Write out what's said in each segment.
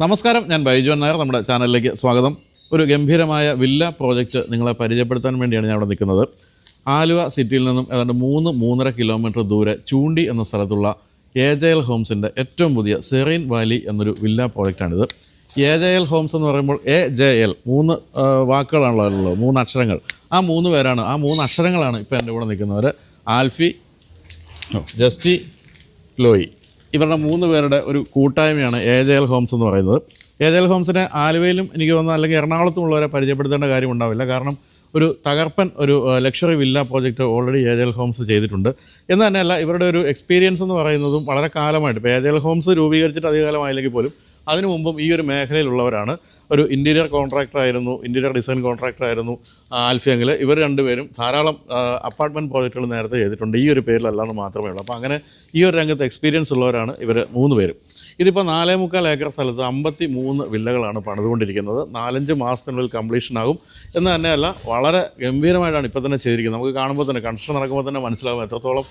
നമസ്കാരം, ഞാൻ ബൈജു നായർ. നമ്മുടെ ചാനലിലേക്ക് സ്വാഗതം. ഒരു ഗംഭീരമായ വില്ല പ്രോജക്റ്റ് നിങ്ങളെ പരിചയപ്പെടുത്താൻ വേണ്ടിയാണ് ഞാൻ ഇവിടെ നിൽക്കുന്നത്. ആലുവ സിറ്റിയിൽ നിന്നും ഏതാണ്ട് 3-3.5 കിലോമീറ്റർ ദൂരെ ചൂണ്ടി എന്ന സ്ഥലത്തുള്ള AJL ഹോംസിൻ്റെ ഏറ്റവും പുതിയ സെറീൻ വാലി എന്നൊരു വില്ല പ്രോജക്റ്റാണിത്. AJL ഹോംസ് എന്ന് പറയുമ്പോൾ AJL 3 വാക്കുകളാണല്ലോ, 3 അക്ഷരങ്ങൾ. ആ 3 പേരാണ്, ആ 3 അക്ഷരങ്ങളാണ് ഇപ്പോൾ എൻ്റെ കൂടെ നിൽക്കുന്നവർ. ആൽഫി, ജസ്റ്റി, ലോയി. ഇവരുടെ 3 പേരുടെ ഒരു കൂട്ടായ്മയാണ് AJL ഹോംസ് എന്ന് പറയുന്നത്. AJL ഹോംസിനെ ആലുവയിലും എനിക്ക് തോന്നുന്നു അല്ലെങ്കിൽ എറണാകുളത്തുമുള്ളവരെ പരിചയപ്പെടുത്തേണ്ട കാര്യം ഉണ്ടാവില്ല. കാരണം ഒരു തകർപ്പൻ ഒരു luxury villa project already AJL homes ചെയ്തിട്ടുണ്ട്. എന്ന് തന്നെയല്ല, ഇവരുടെ ഒരു എക്സ്പീരിയൻസ് എന്ന് പറയുന്നതും വളരെ കാലമായിട്ട്, ഇപ്പോൾ AJL ഹോംസ് രൂപീകരിച്ചിട്ട് അധികകാലമായില്ലെങ്കിൽ പോലും അതിനു മുമ്പും ഈ ഒരു മേഖലയിലുള്ളവരാണ്. ഒരു ഇൻറ്റീരിയർ കോൺട്രാക്ടറായിരുന്നു, ഇൻറ്റീരിയർ ഡിസൈൻ കോൺട്രാക്ടറായിരുന്നു ആൽഫിയെങ്കിൽ. ഇവർ രണ്ടുപേരും ധാരാളം അപ്പാർട്ട്മെൻറ്റ് പ്രോജക്റ്റുകൾ നേരത്തെ ചെയ്തിട്ടുണ്ട്. ഈ ഒരു പേരിലല്ലാന്ന് മാത്രമേ ഉള്ളൂ. അപ്പോൾ അങ്ങനെ ഈ ഒരു രംഗത്ത് എക്സ്പീരിയൻസ് ഉള്ളവരാണ് ഇവർ 3 പേരും. ഇതിപ്പോൾ 4.25 ഏക്കർ സ്ഥലത്ത് 53 വില്ലകളാണ് പണിതുകൊണ്ടിരിക്കുന്നത്. 4-5 മാസത്തിനുള്ളിൽ കംപ്ലീഷൻ ആകും. എന്ന് തന്നെയല്ല, വളരെ ഗംഭീരമായിട്ടാണ് ഇപ്പോൾ തന്നെ ചെയ്തിരിക്കുന്നത്. നമുക്ക് കാണുമ്പോൾ തന്നെ, കൺസ്ട്രക്ഷൻ നടക്കുമ്പോൾ തന്നെ മനസ്സിലാകും എത്രത്തോളം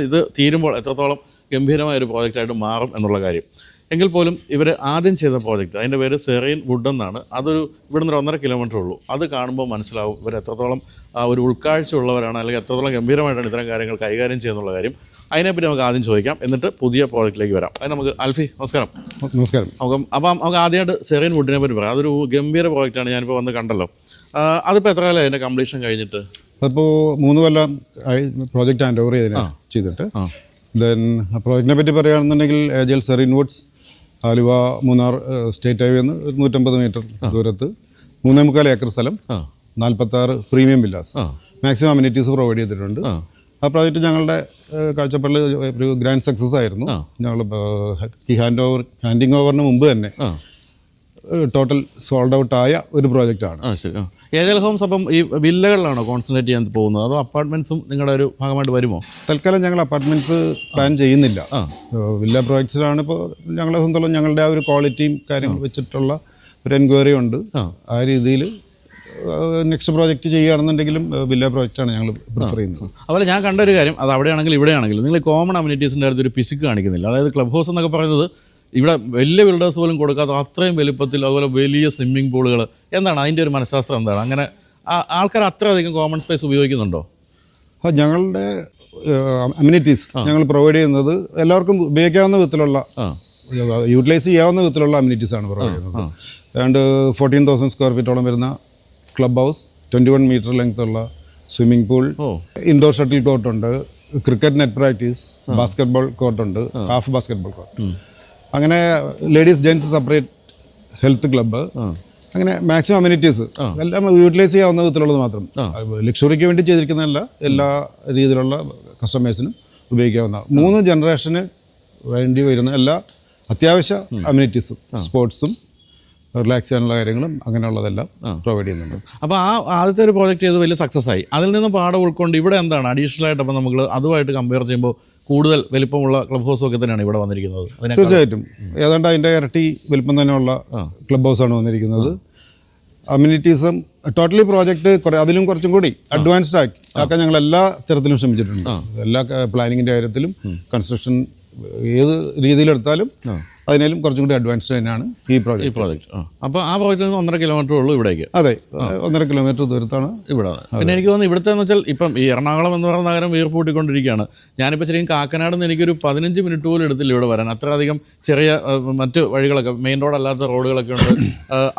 ഇത് തീരുമ്പോൾ എത്രത്തോളം ഗംഭീരമായൊരു പ്രോജക്റ്റായിട്ട് മാറും എന്നുള്ള കാര്യം. എങ്കിൽ പോലും ഇവർ ആദ്യം ചെയ്ത പ്രോജക്റ്റ്, അതിൻ്റെ പേര് സെറീൻ വുഡ് എന്നാണ്. അതൊരു ഇവിടുന്ന് 1.5 കിലോമീറ്റർ ഉള്ളൂ. അത് കാണുമ്പോൾ മനസ്സിലാവും ഇവർ എത്രത്തോളം ഒരു ഉൾക്കാഴ്ച ഉള്ളവരാണ്, അല്ലെങ്കിൽ എത്രത്തോളം ഗംഭീരമായിട്ടാണ് ഇത്തരം കാര്യങ്ങൾ കൈകാര്യം ചെയ്യുന്നുള്ള കാര്യം. അതിനെപ്പറ്റി നമുക്ക് ആദ്യം ചോദിക്കാം, എന്നിട്ട് പുതിയ പ്രോജക്റ്റിലേക്ക് വരാം. അത് നമുക്ക് ആൽഫി, നമസ്കാരം. നമസ്കാരം. നമുക്ക് ആദ്യമായിട്ട് സെറീൻ വുഡിനെ പറ്റി പറയാം. അതൊരു ഗംഭീര പ്രോജക്റ്റാണ്, ഞാനിപ്പോൾ വന്ന് കണ്ടല്ലോ. അതിപ്പോൾ എത്ര കാലമായി അതിൻ്റെ കംപ്ലീഷൻ കഴിഞ്ഞിട്ട്? അതിപ്പോൾ 3 കൊല്ലം പ്രോജക്റ്റ് ഹാൻഡ് ഓവർ ചെയ്തിട്ട്. ദെൻ പ്രോജക്റ്റിനെ പറ്റി പറയുകയാണെന്നുണ്ടെങ്കിൽ AJL Serene Woods Aluva Munnar state highway 150 metre ദൂരത്ത് 3.25 ഏക്കർ സ്ഥലം, 46 premium villas, maximum amenities provide ചെയ്തിട്ടുണ്ട്. ആ പ്രോജക്റ്റ് ഞങ്ങളുടെ കാഴ്ചപ്പാടിൽ ഒരു ഗ്രാൻഡ് സക്സസ് ആയിരുന്നു. ഞങ്ങൾ ഈ ഹാൻഡിങ് ഓവറിന് മുമ്പ് തന്നെ ടോട്ടൽ സോൾഡ് ഔട്ട് ആയ ഒരു പ്രോജക്റ്റാണ്. ശരി. AJL ഹോംസ് അപ്പം ഈ വില്ലകളിലാണോ കോൺസെൻട്രേറ്റ് ചെയ്യാൻ പോകുന്നത്, അതോ അപ്പാർട്ട്മെൻറ്റ്സും നിങ്ങളുടെ ഒരു ഭാഗമായിട്ട് വരുമോ? തൽക്കാലം ഞങ്ങൾ അപ്പാർട്ട്മെൻറ്റ്സ് പ്ലാൻ ചെയ്യുന്നില്ല. വില്ല പ്രോജക്ട്സിലാണ് ഇപ്പോൾ ഞങ്ങളെ സംബന്ധിച്ചോളം ഞങ്ങളുടെ ആ ഒരു ക്വാളിറ്റിയും കാര്യങ്ങൾ വെച്ചിട്ടുള്ള ഒരു എൻക്വയറി ഉണ്ട്. ആ രീതിയിൽ നെക്സ്റ്റ് പ്രോജക്റ്റ് ചെയ്യുകയാണെന്നുണ്ടെങ്കിലും വില്ല പ്രോജക്റ്റാണ് ഞങ്ങൾ പ്രിഫർ ചെയ്യുന്നത്. അതുപോലെ ഞാൻ കണ്ട ഒരു കാര്യം, അത് അവിടെയാണെങ്കിലും ഇവിടെയാണെങ്കിലും നിങ്ങൾ കോമൺ അമ്യൂണിറ്റീസിൻ്റെ അടുത്ത് ഒരു പിസിക്ക് കാണിക്കുന്നില്ല. അതായത് ക്ലബ് ഹൗസ് എന്നൊക്കെ പറയുന്നത് ഇവിടെ വലിയ ബിൽഡേഴ്സ് പോലും കൊടുക്കാത്ത അത്രയും വലുപ്പത്തിൽ, അതുപോലെ വലിയ സ്വിമ്മിംഗ് പൂളുകൾ. എന്താണ് അതിൻ്റെ ഒരു മനഃശാസ്ത്രം? എന്താണ് അങ്ങനെ ആൾക്കാർ അത്രയധികം കോമൺ സ്പേസ് ഉപയോഗിക്കുന്നുണ്ടോ? ഞങ്ങളുടെ അമ്യൂണിറ്റീസ് ഞങ്ങൾ പ്രൊവൈഡ് ചെയ്യുന്നത് എല്ലാവർക്കും ഉപയോഗിക്കാവുന്ന വിധത്തിലുള്ള, യൂട്ടിലൈസ് ചെയ്യാവുന്ന വിധത്തിലുള്ള അമ്യൂണിറ്റീസാണ് പ്രൊവൈഡ് ചെയ്യുന്നത്. ഏതാണ്ട് 14,000 സ്ക്വയർ ഫീറ്റോളം വരുന്ന ക്ലബ് ഹൗസ്, 21 മീറ്റർ ലെങ്ത് ഉള്ള സ്വിമ്മിംഗ് പൂൾ, ഇൻഡോർ ഷട്ടിൽ കോർട്ടുണ്ട്, ക്രിക്കറ്റ് നെറ്റ് പ്രാക്ടീസ്, ബാസ്കറ്റ്ബോൾ കോർട്ടുണ്ട്, ഹാഫ് ബാസ്കറ്റ്ബോൾ കോർട്ട്, അങ്ങനെ ladies gents separate health club, അങ്ങനെ മാക്സിമം അമ്യൂണിറ്റീസ് എല്ലാം യൂട്ടിലൈസ് ചെയ്യാവുന്ന വിധത്തിലുള്ളത് മാത്രം. ലക്ഷറിക്ക് വേണ്ടി ചെയ്തിരിക്കുന്നതല്ല, എല്ലാ രീതിയിലുള്ള കസ്റ്റമേഴ്സിനും ഉപയോഗിക്കാവുന്ന 3 ജനറേഷന് വേണ്ടി വരുന്ന എല്ലാ അത്യാവശ്യ അമ്യൂണിറ്റീസും, സ്പോർട്സും റിലാക്സ് ചെയ്യാനുള്ള കാര്യങ്ങളും അങ്ങനെയുള്ളതെല്ലാം പ്രൊവൈഡ് ചെയ്യുന്നുണ്ട്. അപ്പോൾ ആദ്യത്തെ ഒരു പ്രോജക്റ്റ് ചെയ്ത് വലിയ സക്സസ് ആയി. അതിൽ നിന്ന് പാഠം ഉൾക്കൊണ്ട് ഇവിടെ എന്താണ് അഡീഷണൽ ആയിട്ട് അപ്പോൾ നമ്മൾ അതുമായിട്ട് കമ്പയർ ചെയ്യുമ്പോൾ കൂടുതൽ വലിപ്പമുള്ള ക്ലബ് ഹൗസും ഒക്കെ തന്നെയാണ് ഇവിടെ വന്നിരിക്കുന്നത്? തീർച്ചയായിട്ടും ഏതാണ്ട് അതിൻ്റെ ഇരട്ടി വലിപ്പം തന്നെയുള്ള ക്ലബ് ഹൗസാണ് വന്നിരിക്കുന്നത്. അമ്യൂണിറ്റീസും ടോട്ടലി പ്രോജക്റ്റ് അതിലും കുറച്ചും കൂടി അഡ്വാൻസ്ഡ് ആക്കാൻ ഞങ്ങൾ എല്ലാ തരത്തിലും ശ്രമിച്ചിട്ടുണ്ട്. എല്ലാ പ്ലാനിങ്ങിൻ്റെ കാര്യത്തിലും, കൺസ്ട്രക്ഷൻ ഏത് രീതിയിലെടുത്താലും അതിനാലും കുറച്ചും കൂടി അഡ്വാൻസ്ഡ് തന്നെയാണ് ഈ പ്രോജക്റ്റ്. അപ്പോൾ ആ പ്രോജക്റ്റിൽ 1.5 കിലോമീറ്റർ ഉള്ളൂ ഇവിടേക്ക്? അതെ, 1.5 കിലോമീറ്റർ ദൂരത്താണ് ഇവിടെ. പിന്നെ എനിക്ക് തോന്നുന്നു ഇവിടുത്തെ എന്ന് വെച്ചാൽ ഇപ്പം ഈ എറണാകുളം എന്ന് പറയുന്ന നഗരം വീർപ്പൂട്ടിക്കൊണ്ടിരിക്കുകയാണ്. ഞാനിപ്പോൾ ശരിക്കും കാക്കനാട് നിന്ന് എനിക്കൊരു 15 മിനിറ്റ് പോലും എടുത്തില്ല ഇവിടെ വരാൻ. അത്രയധികം ചെറിയ മറ്റ് വഴികളൊക്കെ, മെയിൻ റോഡല്ലാത്ത റോഡുകളൊക്കെ ഉണ്ട്.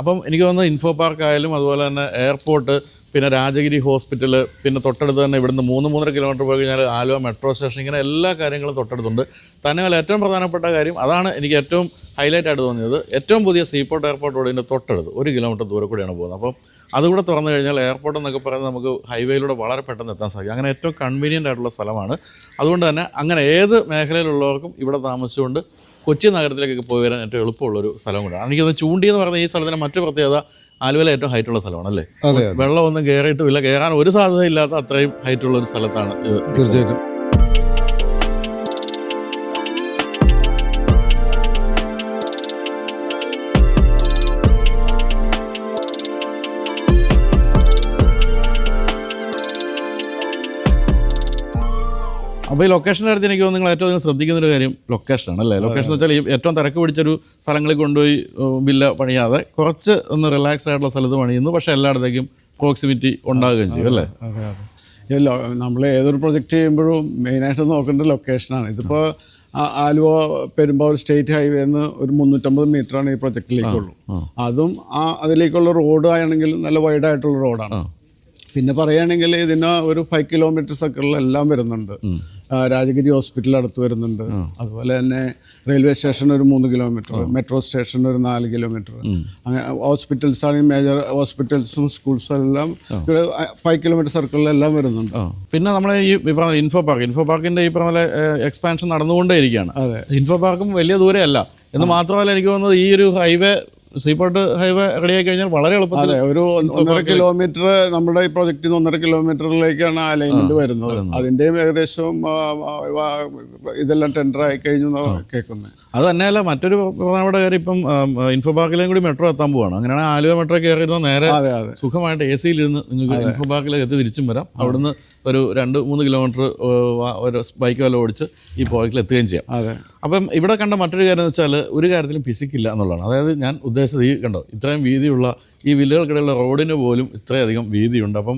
അപ്പം എനിക്ക് തോന്നുന്നു ഇൻഫോ പാർക്ക് ആയാലും, അതുപോലെ തന്നെ എയർപോർട്ട്, പിന്നെ രാജഗിരി ഹോസ്പിറ്റൽ, പിന്നെ തൊട്ടടുത്ത് തന്നെ ഇവിടുന്ന് 3-3.5 കിലോമീറ്റർ പോയി കഴിഞ്ഞാൽ ആലുവ മെട്രോ സ്റ്റേഷൻ, ഇങ്ങനെ എല്ലാ കാര്യങ്ങളും തൊട്ടടുത്തുണ്ട്. തന്നെയല്ല ഏറ്റവും പ്രധാനപ്പെട്ട കാര്യം, അതാണ് എനിക്ക് ഏറ്റവും ഹൈലൈറ്റ് ആയിട്ട് തോന്നിയത്, ഏറ്റവും പുതിയ സീപോർട്ട് എയർപോർട്ട് റോഡിൻ്റെ തൊട്ടടുത്ത് 1 കിലോമീറ്റർ ദൂരെ കൂടിയാണ് പോകുന്നത്. അപ്പോൾ അതുകൂടെ തുറന്നു കഴിഞ്ഞാൽ എയർപോർട്ട് എന്നൊക്കെ പറയുന്നത് നമുക്ക് ഹൈവേയിലൂടെ വളരെ പെട്ടെന്ന് എത്താൻ സാധിക്കും. അങ്ങനെ ഏറ്റവും കൺവീനിയൻ്റ് ആയിട്ടുള്ള സ്ഥലമാണ്. അതുകൊണ്ട് തന്നെ അങ്ങനെ ഏത് മേഖലയിലുള്ളവർക്കും ഇവിടെ താമസിച്ചുകൊണ്ട് കൊച്ചി നഗരത്തിലേക്കൊക്കെ പോയി വരാൻ ഏറ്റവും എളുപ്പമുള്ളൊരു സ്ഥലം കൂടാണ്. എനിക്കത് ചൂണ്ടി എന്ന് പറയുന്ന ഈ സ്ഥലത്തിൻ്റെ മറ്റു പ്രത്യേകത, ആലുവയിലെ ഏറ്റവും ഹൈറ്റുള്ള സ്ഥലമാണ് അല്ലേ? വെള്ളമൊന്നും കയറിയിട്ടുമില്ല, കയറാൻ ഒരു സാധ്യതയില്ലാത്ത അത്രയും ഹൈറ്റുള്ള ഒരു സ്ഥലത്താണ് ഇത്. തീർച്ചയായിട്ടും. അപ്പോൾ ഈ ലൊക്കേഷൻ്റെ കാര്യത്തിൽ എനിക്ക് തോന്നുന്നു നിങ്ങൾ ഏറ്റവും അധികം ശ്രദ്ധിക്കുന്ന ഒരു കാര്യം ലൊക്കേഷനാണ് അല്ലേ? ലൊക്കേഷൻ എന്ന് വെച്ചാൽ ഈ ഏറ്റവും തിരക്ക് പിടിച്ചൊരു സ്ഥലങ്ങളിൽ കൊണ്ടുപോയി വില്ല പണിയാതെ കുറച്ച് ഒന്ന് റിലാക്സ് ആയിട്ടുള്ള സ്ഥലത്ത് പണിയുന്നു, പക്ഷേ എല്ലായിടത്തേക്കും പ്രോക്സിമിറ്റി ഉണ്ടാകുകയും ചെയ്യും അല്ലേ? അതെ അതെ. നമ്മൾ ഏതൊരു പ്രൊജക്റ്റ് ചെയ്യുമ്പോഴും മെയിനായിട്ട് നോക്കേണ്ട ലൊക്കേഷനാണ്. ഇതിപ്പോൾ ആലുവ പെരുമ്പാവൂർ സ്റ്റേറ്റ് ഹൈവേ എന്ന് ഒരു 350 മീറ്ററാണ് ഈ പ്രൊജക്റ്റിലേക്കുള്ളൂ. അതും അതിലേക്കുള്ള റോഡ് ആണെങ്കിൽ നല്ല വൈഡായിട്ടുള്ള റോഡാണ്. പിന്നെ പറയുകയാണെങ്കിൽ ഇതിന് ഒരു 5 കിലോമീറ്റർ സർക്കിളിലെല്ലാം വരുന്നുണ്ട്. രാജഗിരി ഹോസ്പിറ്റൽ അടുത്ത് വരുന്നുണ്ട്, അതുപോലെ തന്നെ റെയിൽവേ സ്റ്റേഷൻ ഒരു 3 കിലോമീറ്റർ, മെട്രോ സ്റ്റേഷൻ ഒരു 4 കിലോമീറ്റർ, അങ്ങനെ ഹോസ്പിറ്റൽസ് ആണെങ്കിൽ മേജർ ഹോസ്പിറ്റൽസും സ്കൂൾസും എല്ലാം 5 കിലോമീറ്റർ സർക്കിളിലെല്ലാം വരുന്നുണ്ട്. പിന്നെ നമ്മൾ ഈ പറഞ്ഞ ഇൻഫോ പാർക്കിൻ്റെ ഈ പറഞ്ഞ എക്സ്പാൻഷൻ നടന്നുകൊണ്ടേയിരിക്കുകയാണ്. ഇൻഫോ പാർക്കും വലിയ ദൂരമല്ല എന്ന് മാത്രമല്ല, എനിക്ക് തോന്നുന്നത് ഈ ഒരു ഹൈവേ സീപോർട്ട് ഹൈവേ റെഡിയായി കഴിഞ്ഞാൽ വളരെ എളുപ്പത്തിൽ ഒരു 1.5 കിലോമീറ്റർ നമ്മുടെ ഈ പ്രൊജക്റ്റിന് 1.5 കിലോമീറ്ററിലേക്കാണ് അലൈൻമെന്റ് വരുന്നത്. അതിന്റെയും ഏകദേശം ഇതെല്ലാം ടെൻഡർ ആയി കഴിഞ്ഞു കേൾക്കുന്നത്. അത് തന്നെയല്ല, മറ്റൊരു പ്രധാനപ്പെട്ട കാര്യം ഇപ്പം ഇൻഫോ പാർക്കിലേയും കൂടി മെട്രോ എത്താൻ പോവാണ്. അങ്ങനെയാണ് ആലുവ മെട്രോ കയറിയിരുന്ന നേരെ സുഖമായിട്ട് AC-ലിരുന്ന് നിങ്ങൾക്ക് ഇൻഫോ പാർക്കിലേക്ക് എത്തി തിരിച്ചും വരാം. അവിടുന്ന് ഒരു 2-3 കിലോമീറ്റർ ഒരു ബൈക്ക് വല്ല ഓടിച്ച് ഈ പോയിന്റിൽ എത്തുകയും ചെയ്യാം. അപ്പം ഇവിടെ കണ്ട മറ്റൊരു കാര്യം എന്ന് വെച്ചാൽ ഒരു കാര്യത്തിലും പിശുക്കില്ല എന്നുള്ളതാണ്. അതായത് ഞാൻ ഉദ്ദേശിച്ചത് ഈ കണ്ടോ ഇത്രയും വീതിയുള്ള ഈ വില്ലകൾക്കിടയിലുള്ള റോഡിന് പോലും ഇത്രയധികം വീതിയുണ്ട്. അപ്പം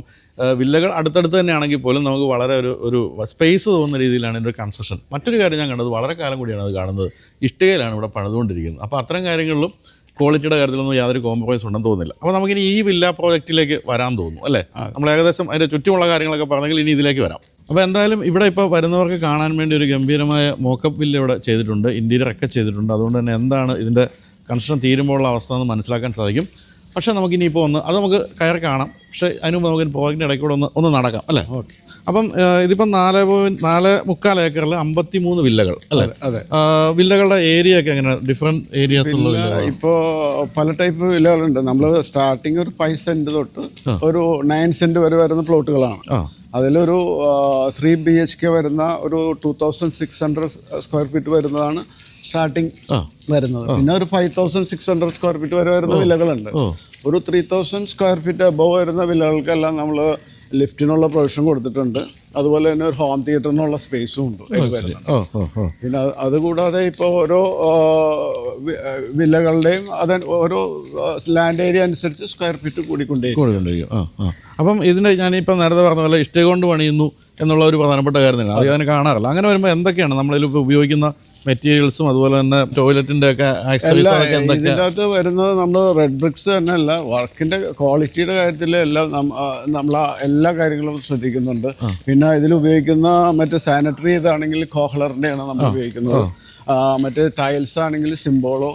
വില്ലകൾ അടുത്തടുത്ത് തന്നെയാണെങ്കിൽ പോലും നമുക്ക് വളരെ ഒരു സ്പേസ് തോന്നുന്ന രീതിയിലാണ് ഇതിൻ്റെ കൺസ്ട്രക്ഷൻ. മറ്റൊരു കാര്യം ഞാൻ കണ്ടത് വളരെ കാലം കൂടിയാണ് അത് കാണുന്നത്, ഇഷ്ടികയിലാണ് ഇവിടെ പണിതുകൊണ്ടിരിക്കുന്നത്. അപ്പോൾ അത്തരം കാര്യങ്ങളിലും ക്വാളിറ്റിയുടെ കാര്യത്തിലൊന്നും യാതൊരു കോംപ്രമൈസ് ഉണ്ടെന്ന് തോന്നുന്നില്ല. അപ്പോൾ നമുക്കിനി ഈ വില്ല പ്രോജക്റ്റിലേക്ക് വരാൻ തോന്നുന്നു അല്ലേ? നമ്മൾ ഏകദേശം അതിൻ്റെ ചുറ്റുമുള്ള കാര്യങ്ങളൊക്കെ പറഞ്ഞെങ്കിൽ ഇനി ഇതിലേക്ക് വരാം. അപ്പോൾ എന്തായാലും ഇവിടെ ഇപ്പോൾ വരുന്നവർക്ക് കാണാൻ വേണ്ടി ഒരു ഗംഭീരമായ മോക്കപ്പ് വില്ല ഇവിടെ ചെയ്തിട്ടുണ്ട്, ഇൻറ്റീരിയറൊക്കെ ചെയ്തിട്ടുണ്ട്. അതുകൊണ്ട് തന്നെ എന്താണ് ഇതിൻ്റെ കൺസ്ട്രക്ഷൻ തീരുമ്പോഴുള്ള അവസ്ഥ എന്ന് മനസ്സിലാക്കാൻ സാധിക്കും. പക്ഷേ നമുക്കിനിയിപ്പോൾ അത് നമുക്ക് കയറി കാണാം. പക്ഷേ അതിന് മുമ്പ് നമുക്ക് പ്രോജക്റ്റിൻ്റെ ഇടയ്ക്ക് കൂടെ ഒന്ന് നടക്കാം അല്ലേ? ഓക്കെ. അപ്പം ഇതിപ്പം 4.4 ഏക്കറിൽ 53 വില്ലകൾ അല്ലേ? അതെ. വില്ലകളുടെ ഏരിയ ഒക്കെ എങ്ങനെ ഡിഫറെൻറ്റ് ഏരിയാസ് ഉള്ള വില്ലകൾ? ഇപ്പോൾ പല ടൈപ്പ് വില്ലകളുണ്ട്. നമ്മൾ സ്റ്റാർട്ടിങ് ഒരു 5 സെൻറ്റ് തൊട്ട് ഒരു 9 സെൻറ്റ് വരെ വരുന്ന പ്ലോട്ടുകളാണ്. അതിലൊരു 3 BHK വരുന്ന ഒരു 2600 സ്ക്വയർ ഫീറ്റ് വരുന്നതാണ് സ്റ്റാർട്ടിങ് വരുന്നത്. പിന്നെ ഒരു 5600 സ്ക്വയർ ഫീറ്റ് വരെ വരുന്ന വില്ലകളുണ്ട്. ഒരു 3000 സ്ക്വയർ ഫീറ്റ് അബവ് വരുന്ന വില്ലകൾക്കെല്ലാം നമ്മൾ ലിഫ്റ്റിനുള്ള പ്രൊവിഷൻ കൊടുത്തിട്ടുണ്ട്. അതുപോലെ തന്നെ ഒരു ഹോം തിയേറ്ററിനുള്ള സ്പേസും ഉണ്ട്. പിന്നെ അതുകൂടാതെ ഇപ്പോൾ ഓരോ വില്ലകളുടെയും ഓരോ ലാൻഡ് ഏരിയ അനുസരിച്ച് സ്ക്വയർ ഫീറ്റ് കൂടിക്കൊണ്ടേയിരിക്കും. അപ്പം ഇതിൻ്റെ ഞാനിപ്പോൾ നേരത്തെ പറഞ്ഞ പോലെ ഇഷ്ടിക കൊണ്ട് പണിയുന്നു എന്നുള്ള ഒരു പ്രധാനപ്പെട്ട കാര്യം തന്നെ അത് ഞാൻ കാണാറില്ല. അങ്ങനെ വരുമ്പോൾ എന്തൊക്കെയാണ് നമ്മളിൽ ഉപയോഗിക്കുന്ന മെറ്റീരിയൽസും അതുപോലെ തന്നെ ടോയ്ലറ്റിൻ്റെ ഒക്കെ ആക്സസറീസ് എന്തൊക്കെ ഇതിൻ്റെ അകത്ത് വരുന്നത്? നമ്മൾ റെഡ് ബ്രിക്സ് തന്നെയല്ല, വർക്കിൻ്റെ ക്വാളിറ്റിയുടെ കാര്യത്തിൽ എല്ലാം നമ്മൾ എല്ലാ കാര്യങ്ങളും ശ്രദ്ധിക്കുന്നുണ്ട്. പിന്നെ ഇതിൽ ഉപയോഗിക്കുന്ന മറ്റേ സാനിറ്ററി ഇതാണെങ്കിൽ കോഹ്ലറിൻ്റെയാണ് നമ്മൾ ഉപയോഗിക്കുന്നത്. മറ്റേ ടൈൽസ് ആണെങ്കിൽ സിംബോളോ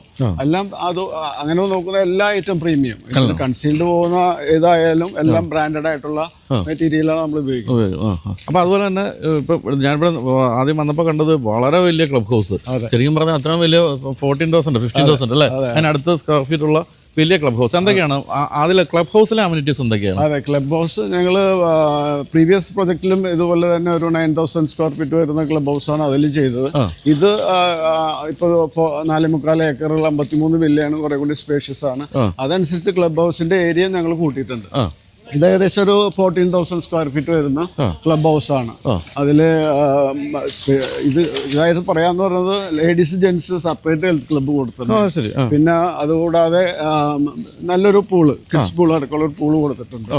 എല്ലാം അത് അങ്ങനെ നോക്കുന്ന എല്ലാ ഐറ്റം പ്രീമിയം കൺസീൽഡ് പോകുന്ന ഏതായാലും എല്ലാം ബ്രാൻഡഡ് ആയിട്ടുള്ള മെറ്റീരിയലാണ് നമ്മൾ ഉപയോഗിക്കുന്നത്. അപ്പോൾ അതുപോലെ തന്നെ ഇപ്പം ഞാനിവിടെ ആദ്യം വന്നപ്പോൾ കണ്ടത് വളരെ വലിയ ക്ലബ് ഹൗസ്. ശരിക്കും പറഞ്ഞാൽ അത്രയും വലിയ 14,000 15,000 അല്ലേ? അതിനടുത്ത് സ്ക്വയർ ഫീറ്റ് ഉള്ള വലിയ ക്ലബ് ഹൗസ്. എന്തൊക്കെയാണ് അതിലെ ക്ലബ് ഹൗസിലെ അമ്യൂണിറ്റീസ് എന്തൊക്കെയാണ്? അതെ, ക്ലബ് ഹൗസ് ഞങ്ങൾ പ്രീവിയസ് പ്രൊജക്റ്റിലും ഇതുപോലെ തന്നെ ഒരു 9,000 സ്ക്വയർ ഫീറ്റ് വരുന്ന ക്ലബ് ഹൗസാണ് അതിൽ ചെയ്തത്. ഇത് ഇപ്പോൾ 4.25 ഏക്കറുകൾ 53 വില്ലയാണ്, കുറെ കൂടി സ്പേഷ്യസ് ആണ്. അതനുസരിച്ച് ക്ലബ് ഹൗസിന്റെ ഏരിയ ഞങ്ങൾ കൂട്ടിയിട്ടുണ്ട്. ഇത് ഏകദേശം ഒരു 14,000 സ്ക്വയർ ഫീറ്റ് വരുന്ന ക്ലബ് ഹൗസാണ്. അതിൽ ഇതായിട്ട് പറയാന്ന് പറയുന്നത് ladies gents separate health club കൊടുത്തിട്ടുണ്ട്. പിന്നെ അതുകൂടാതെ നല്ലൊരു പൂള്, കിഡ്സ് പൂൾ അടക്കമുള്ള ഒരു പൂള് കൊടുത്തിട്ടുണ്ട്.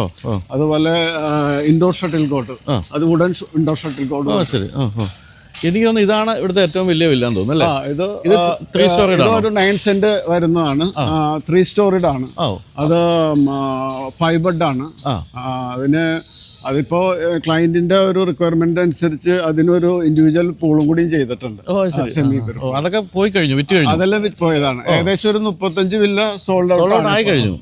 അതുപോലെ ഇൻഡോർ ഷട്ടിൽ കോർട്ട്, അത് വുഡൻ ഇൻഡോർ ഷട്ടിൽ കോർട്ട്. എനിക്ക് തോന്നുന്നു ഇതാണ് ഇവിടുത്തെ ഏറ്റവും വലിയ വില്ലാന്ന് തോന്നുന്നു അല്ലേ? ഇത് 3 സ്റ്റോറിഡ് ഒരു 9 സെന്റ് വരുന്നതാണ്. 3 സ്റ്റോറിഡ് ആണ്. അത് 5 ബെഡ് ആണ്. അതിപ്പോ ക്ലയന്റിന്റെ ഒരു റിക്വയർമെന്റ് അനുസരിച്ച് അതിനൊരു ഇൻഡിവിജ്വൽ പൂളും കൂടിയും ചെയ്തിട്ടുണ്ട്. അതൊക്കെ പോയി കഴിഞ്ഞു, വിറ്റ് കഴിഞ്ഞു. അതെല്ലാം വിറ്റ് പോയതാണ്. ഏകദേശം ഒരു 35 വില്ല സോൾഡ് ഔട്ട് ആയി കഴിഞ്ഞു.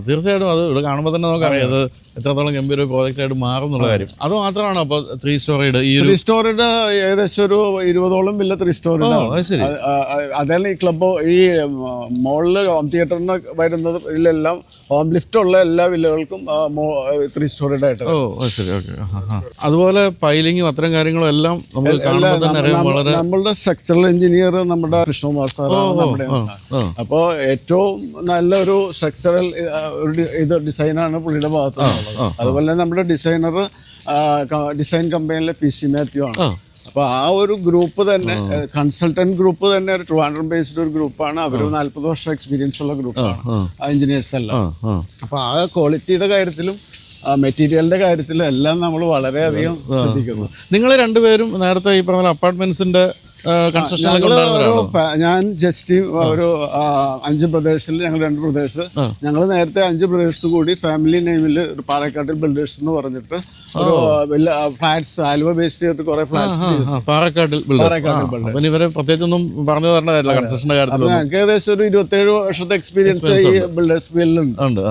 തീർച്ചയായിട്ടും അത് ഇവിടെ കാണുമ്പോൾ തന്നെ നമുക്കറിയാം അത് എത്രത്തോളം ഗംഭീര പ്രോജക്റ്റ് ആയിട്ട് മാറും എന്നുള്ള കാര്യം. അത് മാത്രമാണോ അപ്പോൾ 3 സ്റ്റോറിഡ്? ഈ 3 സ്റ്റോറിഡ് ഏകദേശം ഒരു 20ഓളം വില്ല 3 സ്റ്റോറിഡ്. അതല്ല ഈ ക്ലബ് ഈ മോളില് ഹോം തിയേറ്ററിന് വരുന്നത് ഇതിലെല്ലാം ഹോം ലിഫ്റ്റ് ഉള്ള എല്ലാ വില്ലകൾക്കും 3 സ്റ്റോറിഡ് ആയിട്ട്. അതുപോലെ പൈലിങ്ങും അത്തരം കാര്യങ്ങളും എല്ലാം നമ്മളുടെ സ്ട്രക്ചറൽ എഞ്ചിനീയർ നമ്മുടെ കൃഷ്ണകുമാർ സാറാണ് നമ്മുടെ. അപ്പോൾ ഏറ്റവും നല്ലൊരു സ്ട്രക്ചറൽ ഇത് ഡിസൈനാണ് പുള്ളിയുടെ ഭാഗത്ത്. അതുപോലെ തന്നെ നമ്മുടെ ഡിസൈനർ ഡിസൈൻ കമ്പനിയിലെ PC മാത്യു ആണ്. അപ്പോൾ ആ ഒരു ഗ്രൂപ്പ് തന്നെ കൺസൾട്ടന്റ് ഗ്രൂപ്പ് തന്നെ ഒരു ട്രിവാൻഡ്രം ബേസ്ഡ് ഒരു ഗ്രൂപ്പാണ്. അവർ 40 വർഷം എക്സ്പീരിയൻസ് ഉള്ള ഗ്രൂപ്പാണ് എഞ്ചിനീയേഴ്സ് എല്ലാം. അപ്പോൾ ആ ക്വാളിറ്റിയുടെ കാര്യത്തിലും മെറ്റീരിയലിന്റെ കാര്യത്തിലും എല്ലാം നമ്മൾ വളരെയധികം ശ്രദ്ധിക്കുന്നു. നിങ്ങൾ രണ്ടുപേരും നേരത്തെ ഈ പറഞ്ഞ അപ്പാർട്ട്മെന്റ്സിന്റെ ഞാൻ ജസ്റ്റ് ഒരു 5 ബ്രദേഴ്സിൽ ഞങ്ങൾ 2 ബ്രദേഴ്സ്, ഞങ്ങൾ നേരത്തെ 5 ബ്രദേഴ്സ് കൂടി ഫാമിലി നെയിമിൽ ഒരു പാറക്കാട്ടിൽ ബിൽഡേഴ്സ് എന്ന് പറഞ്ഞിട്ട് ഒരു ഫ്ലാറ്റ്സ് ആലുവ ബേസ് ചെയ്തിട്ട് കുറെ ഫ്ലാറ്റ്സ് പാറക്കാട്ടിൽ ഇവരെ പ്രത്യേകിച്ചൊന്നും പറഞ്ഞു തരേണ്ട കാര്യമില്ല. കൺസ്ട്രക്ഷന്റെ കാര്യത്തിൽ ഞങ്ങൾക്ക് ഏകദേശം ഒരു 27 വർഷത്തെ എക്സ്പീരിയൻസ് ഈ ബിൽഡേഴ്സ് ഫീൽഡിലുണ്ട്.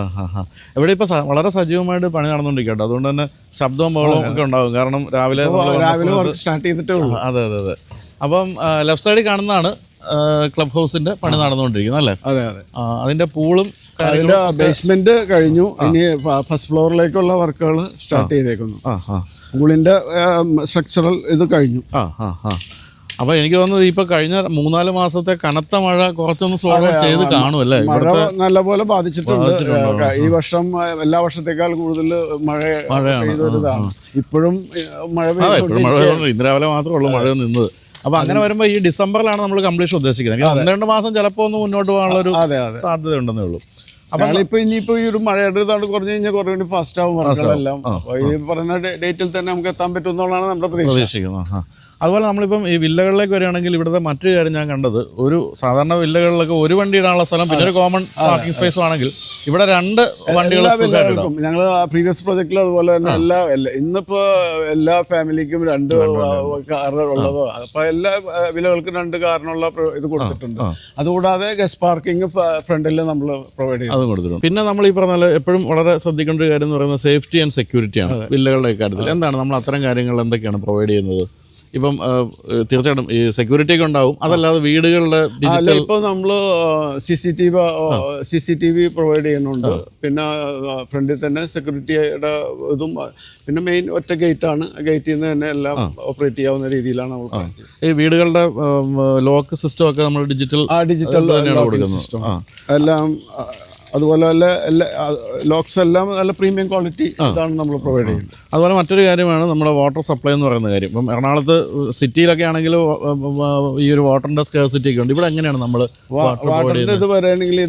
ഇവിടെ ഇപ്പൊ വളരെ സജീവമായിട്ട് പണി നടന്നുകൊണ്ടിരിക്കട്ടെ, അതുകൊണ്ട് തന്നെ ശബ്ദവും ബഹളവും ഒക്കെ ഉണ്ടാവും. കാരണം രാവിലെ വർക്ക് സ്റ്റാർട്ട് ചെയ്തിട്ടേ ഉള്ളൂ. അതെ അതെ അതെ. അപ്പം ലെഫ്റ്റ് സൈഡിൽ കാണുന്നതാണ് ക്ലബ് ഹൗസിന്റെ പണി നടന്നുകൊണ്ടിരിക്കുന്നത് അല്ലേ? അതെ അതെ. അതിന്റെ പൂളും അതിന്റെ ബേസ്മെന്റ് കഴിഞ്ഞു, ഇനി ഫസ്റ്റ് ഫ്ലോറിലേക്കുള്ള വർക്കുകൾ സ്റ്റാർട്ട് ചെയ്തേക്കുന്നു. പൂളിന്റെ സ്ട്രക്ചറൽ ഇത് കഴിഞ്ഞു. അപ്പൊ എനിക്ക് തോന്നുന്നത് ഇപ്പൊ കഴിഞ്ഞ 3-4 മാസത്തെ കനത്ത മഴ കുറച്ചൊന്ന് സ്ലോ ചെയ്ത് കാണുമല്ലേ? മഴ നല്ലപോലെ ബാധിച്ചിട്ടുണ്ട്. ഈ വർഷം എല്ലാ വർഷത്തേക്കാൾ കൂടുതൽ മഴ പെയ്തൊരിതാണ്. ഇപ്പോഴും മഴ ഇന്ന് രാവിലെ മാത്രമേ ഉള്ളൂ മഴ നിന്നത്. അപ്പൊ അങ്ങനെ വരുമ്പോ ഈ ഡിസംബറിലാണ് നമ്മൾ കംപ്ലീഷൻ ഉദ്ദേശിക്കുന്നത്. 1-2 മാസം ചിലപ്പോ ഒന്ന് മുന്നോട്ട് പോകാനുള്ള ഒരു സാധ്യത ഉണ്ടെന്നേ ഉള്ളൂ. അപ്പൊ ഇനിയിപ്പോ ഈ ഒരു മഴയുടെ ഇതാണ് കുറഞ്ഞു കഴിഞ്ഞാൽ കുറെ കൂടി ഫാസ്റ്റ് ആവും വർക്കുകളെല്ലാം. ഈ പറഞ്ഞ ഡേറ്റിൽ തന്നെ നമുക്ക് എത്താൻ പറ്റും എന്നുള്ളതാണ് നമ്മുടെ പ്രതീക്ഷിക്കുന്നത്. അതുപോലെ നമ്മളിപ്പം ഈ വില്ലകളിലേക്ക് വരികയാണെങ്കിൽ ഇവിടുത്തെ മറ്റൊരു കാര്യം ഞാൻ കണ്ടത്, ഒരു സാധാരണ വില്ലകളിലൊക്കെ ഒരു വണ്ടി ഇടാനുള്ള സ്ഥലം പിന്നെ ഒരു കോമൺ പാർക്കിംഗ് സ്പേസ് ആണെങ്കിൽ ഇവിടെ 2 വണ്ടികൾ ഞങ്ങൾ പ്രീവിയസ് പ്രൊജക്റ്റിൽ അതുപോലെ തന്നെ ഇന്നിപ്പോ എല്ലാ ഫാമിലിക്കും 2 കാറുകൾ ഉള്ളതോ, അപ്പൊ എല്ലാ വിലകൾക്കും 2 കാറിനുള്ള ഇത് കൊടുത്തിട്ടുണ്ട്. അതുകൂടാതെ ഗസ്റ്റ് പാർക്കിംഗ് ഫ്രണ്ടിൽ നമ്മൾ പ്രൊവൈഡ് ചെയ്യും, അതും കൊടുത്തിട്ടുണ്ട്. പിന്നെ നമ്മൾ ഈ പറഞ്ഞാൽ എപ്പോഴും വളരെ ശ്രദ്ധിക്കേണ്ട ഒരു കാര്യം എന്ന് പറയുന്നത് സേഫ്റ്റി ആൻഡ് സെക്യൂരിറ്റിയാണ് വില്ലകളുടെ കാര്യത്തിൽ. എന്താണ് നമ്മൾ അത്തരം കാര്യങ്ങൾ എന്തൊക്കെയാണ് പ്രൊവൈഡ് ചെയ്യുന്നത്? ഇപ്പം തീർച്ചയായിട്ടും ഈ സെക്യൂരിറ്റി ഒക്കെ ഉണ്ടാവും. അതല്ലാതെ വീടുകളിലെ ഇപ്പോൾ നമ്മൾ CCTV പ്രൊവൈഡ് ചെയ്യുന്നുണ്ട്. പിന്നെ ഫ്രണ്ടിൽ തന്നെ സെക്യൂരിറ്റിയുടെ ഇതും, പിന്നെ മെയിൻ ഒറ്റ ഗേറ്റാണ്. ഗേറ്റിൽ നിന്ന് തന്നെ എല്ലാം ഓപ്പറേറ്റ് ചെയ്യാവുന്ന രീതിയിലാണ് നമ്മൾ ഈ വീടുകളുടെ ലോക്ക് സിസ്റ്റം ഒക്കെ നമ്മൾ ഡിജിറ്റൽ സിസ്റ്റം എല്ലാം. അതുപോലെ ലോക്സ് എല്ലാം നല്ല പ്രീമിയം ക്വാളിറ്റി ഇതാണ് നമ്മൾ പ്രൊവൈഡ് ചെയ്യുന്നത്. അതുപോലെ മറ്റൊരു കാര്യമാണ് നമ്മുടെ വാട്ടർ സപ്ലൈ എന്ന് പറയുന്ന കാര്യം. ഇപ്പം എറണാകുളത്ത് സിറ്റിയിലൊക്കെ ആണെങ്കിൽ ഈ ഒരു വാട്ടറിന്റെ സ്കേഴ്സിറ്റി ഒക്കെ ഉണ്ട്. ഇവിടെ എങ്ങനെയാണ് നമ്മൾ വാട്ടറിന്റെ ഇത് പറയുകയാണെങ്കിൽ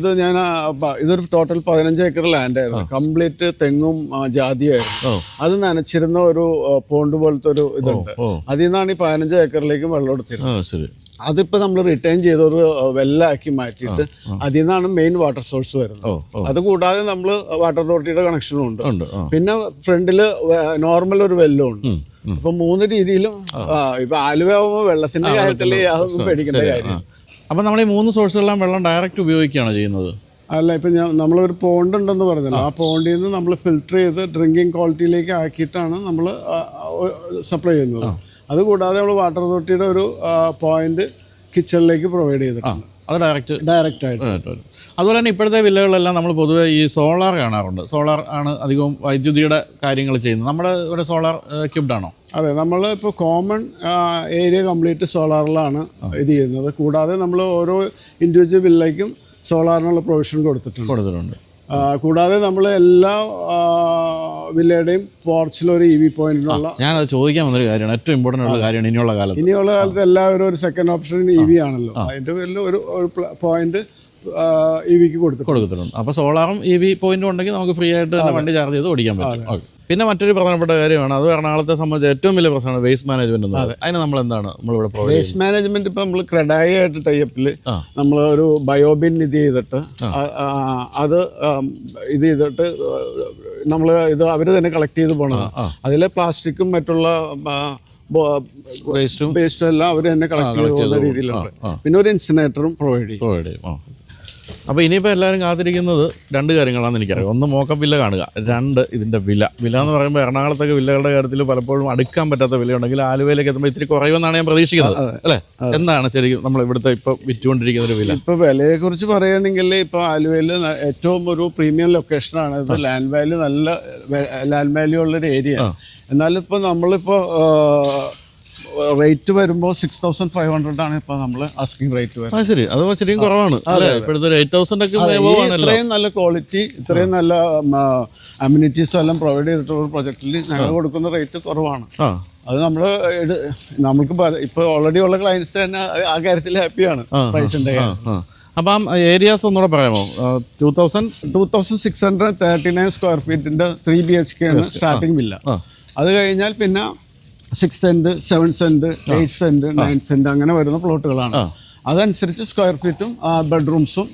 ഇതൊരു ടോട്ടൽ 15 ഏക്കർ ലാൻഡ് ആയിരുന്നു. കംപ്ലീറ്റ് തെങ്ങും ജാതിയായിരുന്നു. അത് നനച്ചിരുന്ന ഒരു പോണ്ട് പോലത്തെ ഒരു ഇതുണ്ട്. അതിൽ നിന്നാണ് ഈ 15 ഏക്കറിലേക്ക് വെള്ളം എടുത്തിരുന്നത്. അതിപ്പോ നമ്മൾ റിട്ടേൺ ചെയ്ത ഒരു വെള്ളാക്കി മാറ്റിയിട്ട് അതിൽ നിന്നാണ് മെയിൻ വാട്ടർ സോഴ്സ് വരുന്നത്. അതുകൂടാതെ നമ്മൾ വാട്ടർ അതോറിറ്റിയുടെ കണക്ഷനും ഉണ്ട്. പിന്നെ ഫ്രണ്ടില് നോർമൽ ഒരു വെല്ലും ഉണ്ട്. അപ്പൊ 3 രീതിയിലും ഇപ്പൊ ആലുവ ആവുമ്പോൾ വെള്ളത്തിന്റെ കാര്യത്തിൽ അതൊന്നും പേടിക്കേണ്ട കാര്യം. അപ്പൊ നമ്മൾ ഈ 3 സോഴ്സുകളെല്ലാം വെള്ളം ഡയറക്റ്റ് ഉപയോഗിക്കുകയാണ് ചെയ്യുന്നത്? അല്ല, ഇപ്പൊ നമ്മളൊരു പോണ്ട് ഉണ്ടെന്ന് പറഞ്ഞല്ലോ, ആ പോണ്ടിൽ നിന്ന് നമ്മൾ ഫിൽട്ടർ ചെയ്ത് ഡ്രിങ്കിങ് ക്വാളിറ്റിയിലേക്ക് ആക്കിയിട്ടാണ് നമ്മൾ സപ്ലൈ ചെയ്യുന്നത്. അതുകൂടാതെ നമ്മൾ വാട്ടർ അതോറിറ്റിയുടെ ഒരു പോയിന്റ് കിച്ചണിലേക്ക് പ്രൊവൈഡ് ചെയ്തിട്ടുണ്ട്. അത് ഡയറക്റ്റ് ആയിട്ട്. അതുപോലെ തന്നെ ഇപ്പോഴത്തെ വില്ലകളിലെല്ലാം നമ്മൾ പൊതുവെ ഈ സോളാർ കാണാറുണ്ട്. സോളാർ ആണ് അധികവും വൈദ്യുതിയുടെ കാര്യങ്ങൾ ചെയ്യുന്നത്. നമ്മുടെ ഇവിടെ സോളാർ എക്യുപ്ഡ് ആണോ? അതെ, നമ്മൾ ഇപ്പോൾ കോമൺ ഏരിയ കംപ്ലീറ്റ് സോളാറിലാണ് ഇത് ചെയ്യുന്നത്. കൂടാതെ നമ്മൾ ഓരോ ഇൻഡിവിജ്വൽ വില്ലയ്ക്കും സോളാറിനുള്ള പ്രൊവിഷൻ കൊടുത്തിട്ടുണ്ട്. കൂടാതെ നമ്മൾ എല്ലാ വില്ലയുടെയും പോർച്ചിലൊരു EV പോയിന്റിനുള്ള, ഞാനത് ചോദിക്കാൻ വന്നൊരു കാര്യമാണ്, ഏറ്റവും ഇമ്പോർട്ടൻ്റ് ഉള്ള കാര്യമാണ് ഇനിയുള്ള കാലത്ത് എല്ലാവരും ഒരു സെക്കൻഡ് ഓപ്ഷൻ EV ആണല്ലോ. അതിൻ്റെ പേരിൽ ഒരു പോയിന്റ് EVക്ക് കൊടുത്തിട്ടുണ്ട്. അപ്പോൾ സോളാറും EV പോയിന്റും ഉണ്ടെങ്കിൽ നമുക്ക് ഫ്രീ ആയിട്ട് തന്നെ വണ്ടി ചാർജ് ചെയ്ത് ഓടിക്കാൻ പറ്റും. പിന്നെ മറ്റൊരു പ്രധാനപ്പെട്ട കാര്യമാണ്, അത് എറണാകുളത്തെ സംബന്ധിച്ച് ഏറ്റവും വലിയ പ്രശ്നമാണ് വേസ്റ്റ് മാനേജ്മെന്റ്. അതിന് നമ്മൾ എന്താണ് നമ്മളിവിടെ വേസ്റ്റ് മാനേജ്മെന്റ്? ഇപ്പം നമ്മൾ ക്രെഡായി ആയിട്ട് ടൈപ്പിൽ നമ്മൾ ഒരു ബയോബിൻ ഇത് ചെയ്തിട്ട് അത് ഇത് ചെയ്തിട്ട് നമ്മൾ ഇത് അവർ തന്നെ കളക്ട് ചെയ്ത് പോകണം. അതിലെ പ്ലാസ്റ്റിക്കും മറ്റുള്ള വേസ്റ്റും എല്ലാം അവർ തന്നെ കളക്ട് ചെയ്ത് പോകുന്ന രീതിയിലുണ്ട്. പിന്നെ ഒരു ഇൻസിനേറ്ററും പ്രൊവൈഡ് ചെയ്യും. അപ്പോൾ ഇനിയിപ്പോൾ എല്ലാവരും കാത്തിരിക്കുന്നത് 2 കാര്യങ്ങളാണെന്ന് എനിക്കറിയാം. ഒന്ന് മോക്കപ്പ് വില്ല കാണുക, 2 ഇതിൻ്റെ വില എന്ന് പറയുമ്പോൾ എറണാകുളത്തൊക്കെ വില്ലകളുടെ കാര്യത്തിൽ പലപ്പോഴും അടുക്കാൻ പറ്റാത്ത വിലയുണ്ടെങ്കിൽ ആലുവയിലേക്ക് എത്തുമ്പോൾ ഇത്തിരി കുറയുമെന്നാണ് ഞാൻ പ്രതീക്ഷിക്കുന്നത്, അല്ലേ? എന്താണ് ശരിക്കും നമ്മൾ ഇവിടുത്തെ ഇപ്പോൾ വിറ്റുകൊണ്ടിരിക്കുന്ന ഒരു വില? ഇപ്പോൾ വിലയെ കുറിച്ച് പറയുകയാണെങ്കിൽ ഇപ്പോൾ ആലുവയിൽ ഏറ്റവും ഒരു പ്രീമിയം ലൊക്കേഷനാണ്. ഇത് ലാൻഡ് വാല്യൂ, നല്ല ലാൻഡ് വാല്യൂ ഉള്ളൊരു ഏരിയ. എന്നാലും ഇപ്പോൾ നമ്മളിപ്പോൾ റേറ്റ് വരുമ്പോൾ 6,500 ആണ് ഇപ്പോൾ നമ്മൾ ആസ്കിംഗ് റേറ്റ് വരുന്നത്. ശരി, അത് ശരിക്കും കുറവാണ്. ഇത്രയും നല്ല ക്വാളിറ്റി, ഇത്രയും നല്ല അമ്യൂണിറ്റീസും എല്ലാം പ്രൊവൈഡ് ചെയ്തിട്ടുള്ള പ്രൊജക്റ്റിൽ ഞങ്ങൾ കൊടുക്കുന്ന റേറ്റ് കുറവാണ്. അത് നമ്മൾക്ക് ഇപ്പോൾ ഓൾറെഡി ഉള്ള ക്ലയൻസ് തന്നെ ആ കാര്യത്തിൽ ഹാപ്പിയാണ് പ്രൈസിൻ്റെ. അപ്പം ഏരിയാസ് ഒന്നുകൂടെ പറയാമോ? 2639 സ്ക്വയർ ഫീറ്റിൻ്റെ 3 BHK ആണ് സ്റ്റാർട്ടിംഗ് വില്ല. അത് കഴിഞ്ഞാൽ പിന്നെ 6 സെൻറ്റ്, 7 സെൻറ്റ്, 8 സെൻറ്റ്, 9 സെൻറ്റ് അങ്ങനെ വരുന്ന പ്ലോട്ടുകളാണ്. അതനുസരിച്ച് സ്ക്വയർ ഫീറ്റും ബെഡ്റൂംസും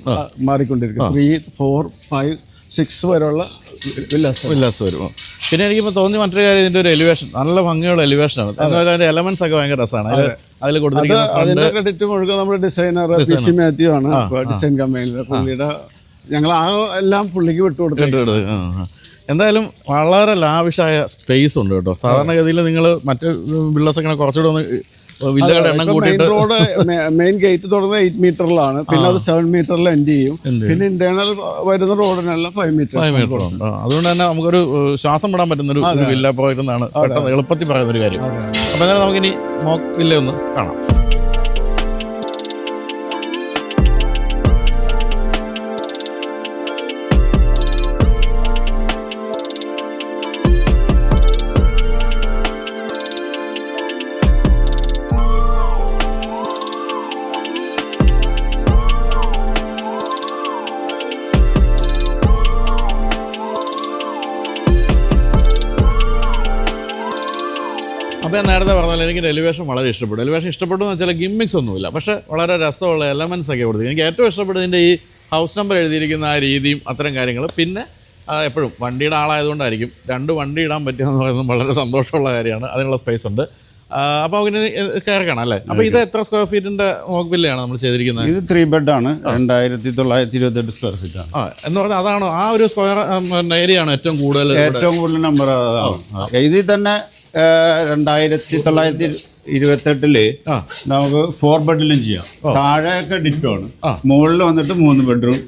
മാറിക്കൊണ്ടിരിക്കും. 3, 4, 5, 6 വരെയുള്ള വില്ലാസ് വരും. പിന്നെ എനിക്കിപ്പോൾ തോന്നി മറ്റൊരു കാര്യം, ഇതിൻ്റെ ഒരു എലിവേഷൻ നല്ല ഭംഗിയുള്ള എലിവേഷനാണ്. അതിൻ്റെ എലമെന്റ്സ് ഒക്കെ ഭയങ്കര രസമാണ്. അതിൽ അതിന്റെ ക്രെഡിറ്റ് മുഴുവൻ നമ്മുടെ ഡിസൈനർ ബിസി മാത്യു ആണ്, ഡിസൈൻ കമ്പനിയിലെ. പുള്ളിയുടെ ഞങ്ങൾ എല്ലാം പുള്ളിക്ക് വിട്ടുകൊടുത്തു. എന്തായാലും വളരെ ലാവിഷായ സ്പേസ് ഉണ്ട് കേട്ടോ. സാധാരണഗതിയിൽ നിങ്ങൾ മറ്റ് വില്ലസൊക്കെ കുറച്ചുകൂടെ ഒന്ന് വില്ലകളുടെ എണ്ണം കൂട്ടിയിട്ട് റോഡ് മെയിൻ ഗേറ്റ് തുടങ്ങുന്നത് 8 മീറ്ററിലാണ്, പിന്നെ അത് 7 മീറ്ററിൽ എൻഡ് ചെയ്യും. പിന്നെ ഇന്റേണൽ വരുന്ന റോഡിനെല്ലാം 5 മീറ്റർ ഉണ്ട്. അതുകൊണ്ട് തന്നെ നമുക്കൊരു ശ്വാസം വിടാൻ പറ്റുന്നൊരു വില്ല പ്രോജക്റ്റ് എന്നാണ് പെട്ടെന്ന് എളുപ്പത്തിൽ പറയുന്നൊരു കാര്യം. അപ്പോൾ എന്തായാലും നമുക്കിനി വില്ല ഒന്ന് കാണാം. അപ്പോൾ ഞാൻ നേരത്തെ പറഞ്ഞാൽ എനിക്ക് എലിവേഷൻ വളരെ ഇഷ്ടപ്പെട്ടു. എലിവേഷൻ ഇഷ്ടപ്പെട്ടു എന്ന് വെച്ചാൽ ഗിമ്മിക്സ് ഒന്നുമില്ല, പക്ഷേ വളരെ രസമുള്ള എലമെൻറ്റ്സ് ഒക്കെ കൊടുത്തു. എനിക്ക് ഏറ്റവും ഇഷ്ടപ്പെട്ടതിൻ്റെ ഈ ഹൗസ് നമ്പർ എഴുതിയിരിക്കുന്ന ആ രീതിയും അത്തരം കാര്യങ്ങൾ. പിന്നെ എപ്പോഴും വണ്ടിയുടെ ആളായതുകൊണ്ടായിരിക്കും 2 വണ്ടി ഇടാൻ പറ്റുകയെന്ന് പറയുന്നത് വളരെ സന്തോഷമുള്ള കാര്യമാണ്. അതിനുള്ള സ്പേസ് ഉണ്ട്. അപ്പോൾ അതിന് കയറി കാണാം അല്ലേ? അപ്പോൾ ഇത് എത്ര സ്ക്വയർ ഫീറ്റിൻ്റെ വില്ലയാണ് നമ്മൾ ചെയ്തിരിക്കുന്നത്? ഇത് 3 ബെഡാണ്, 2928 സ്ക്വയർ ഫീറ്റാണ്. എന്ന് പറഞ്ഞാൽ അതാണോ ആ ഒരു സ്ക്വയർ ഏരിയ ആണോ ഏറ്റവും കൂടുതൽ നമ്പർ അതാണ്. ഇതിൽ തന്നെ 2928 നമുക്ക് 4 ബെഡിലും ചെയ്യാം. താഴെയൊക്കെ ഡിറ്റോണ്, മുകളിൽ വന്നിട്ട് 3 ബെഡ്റൂം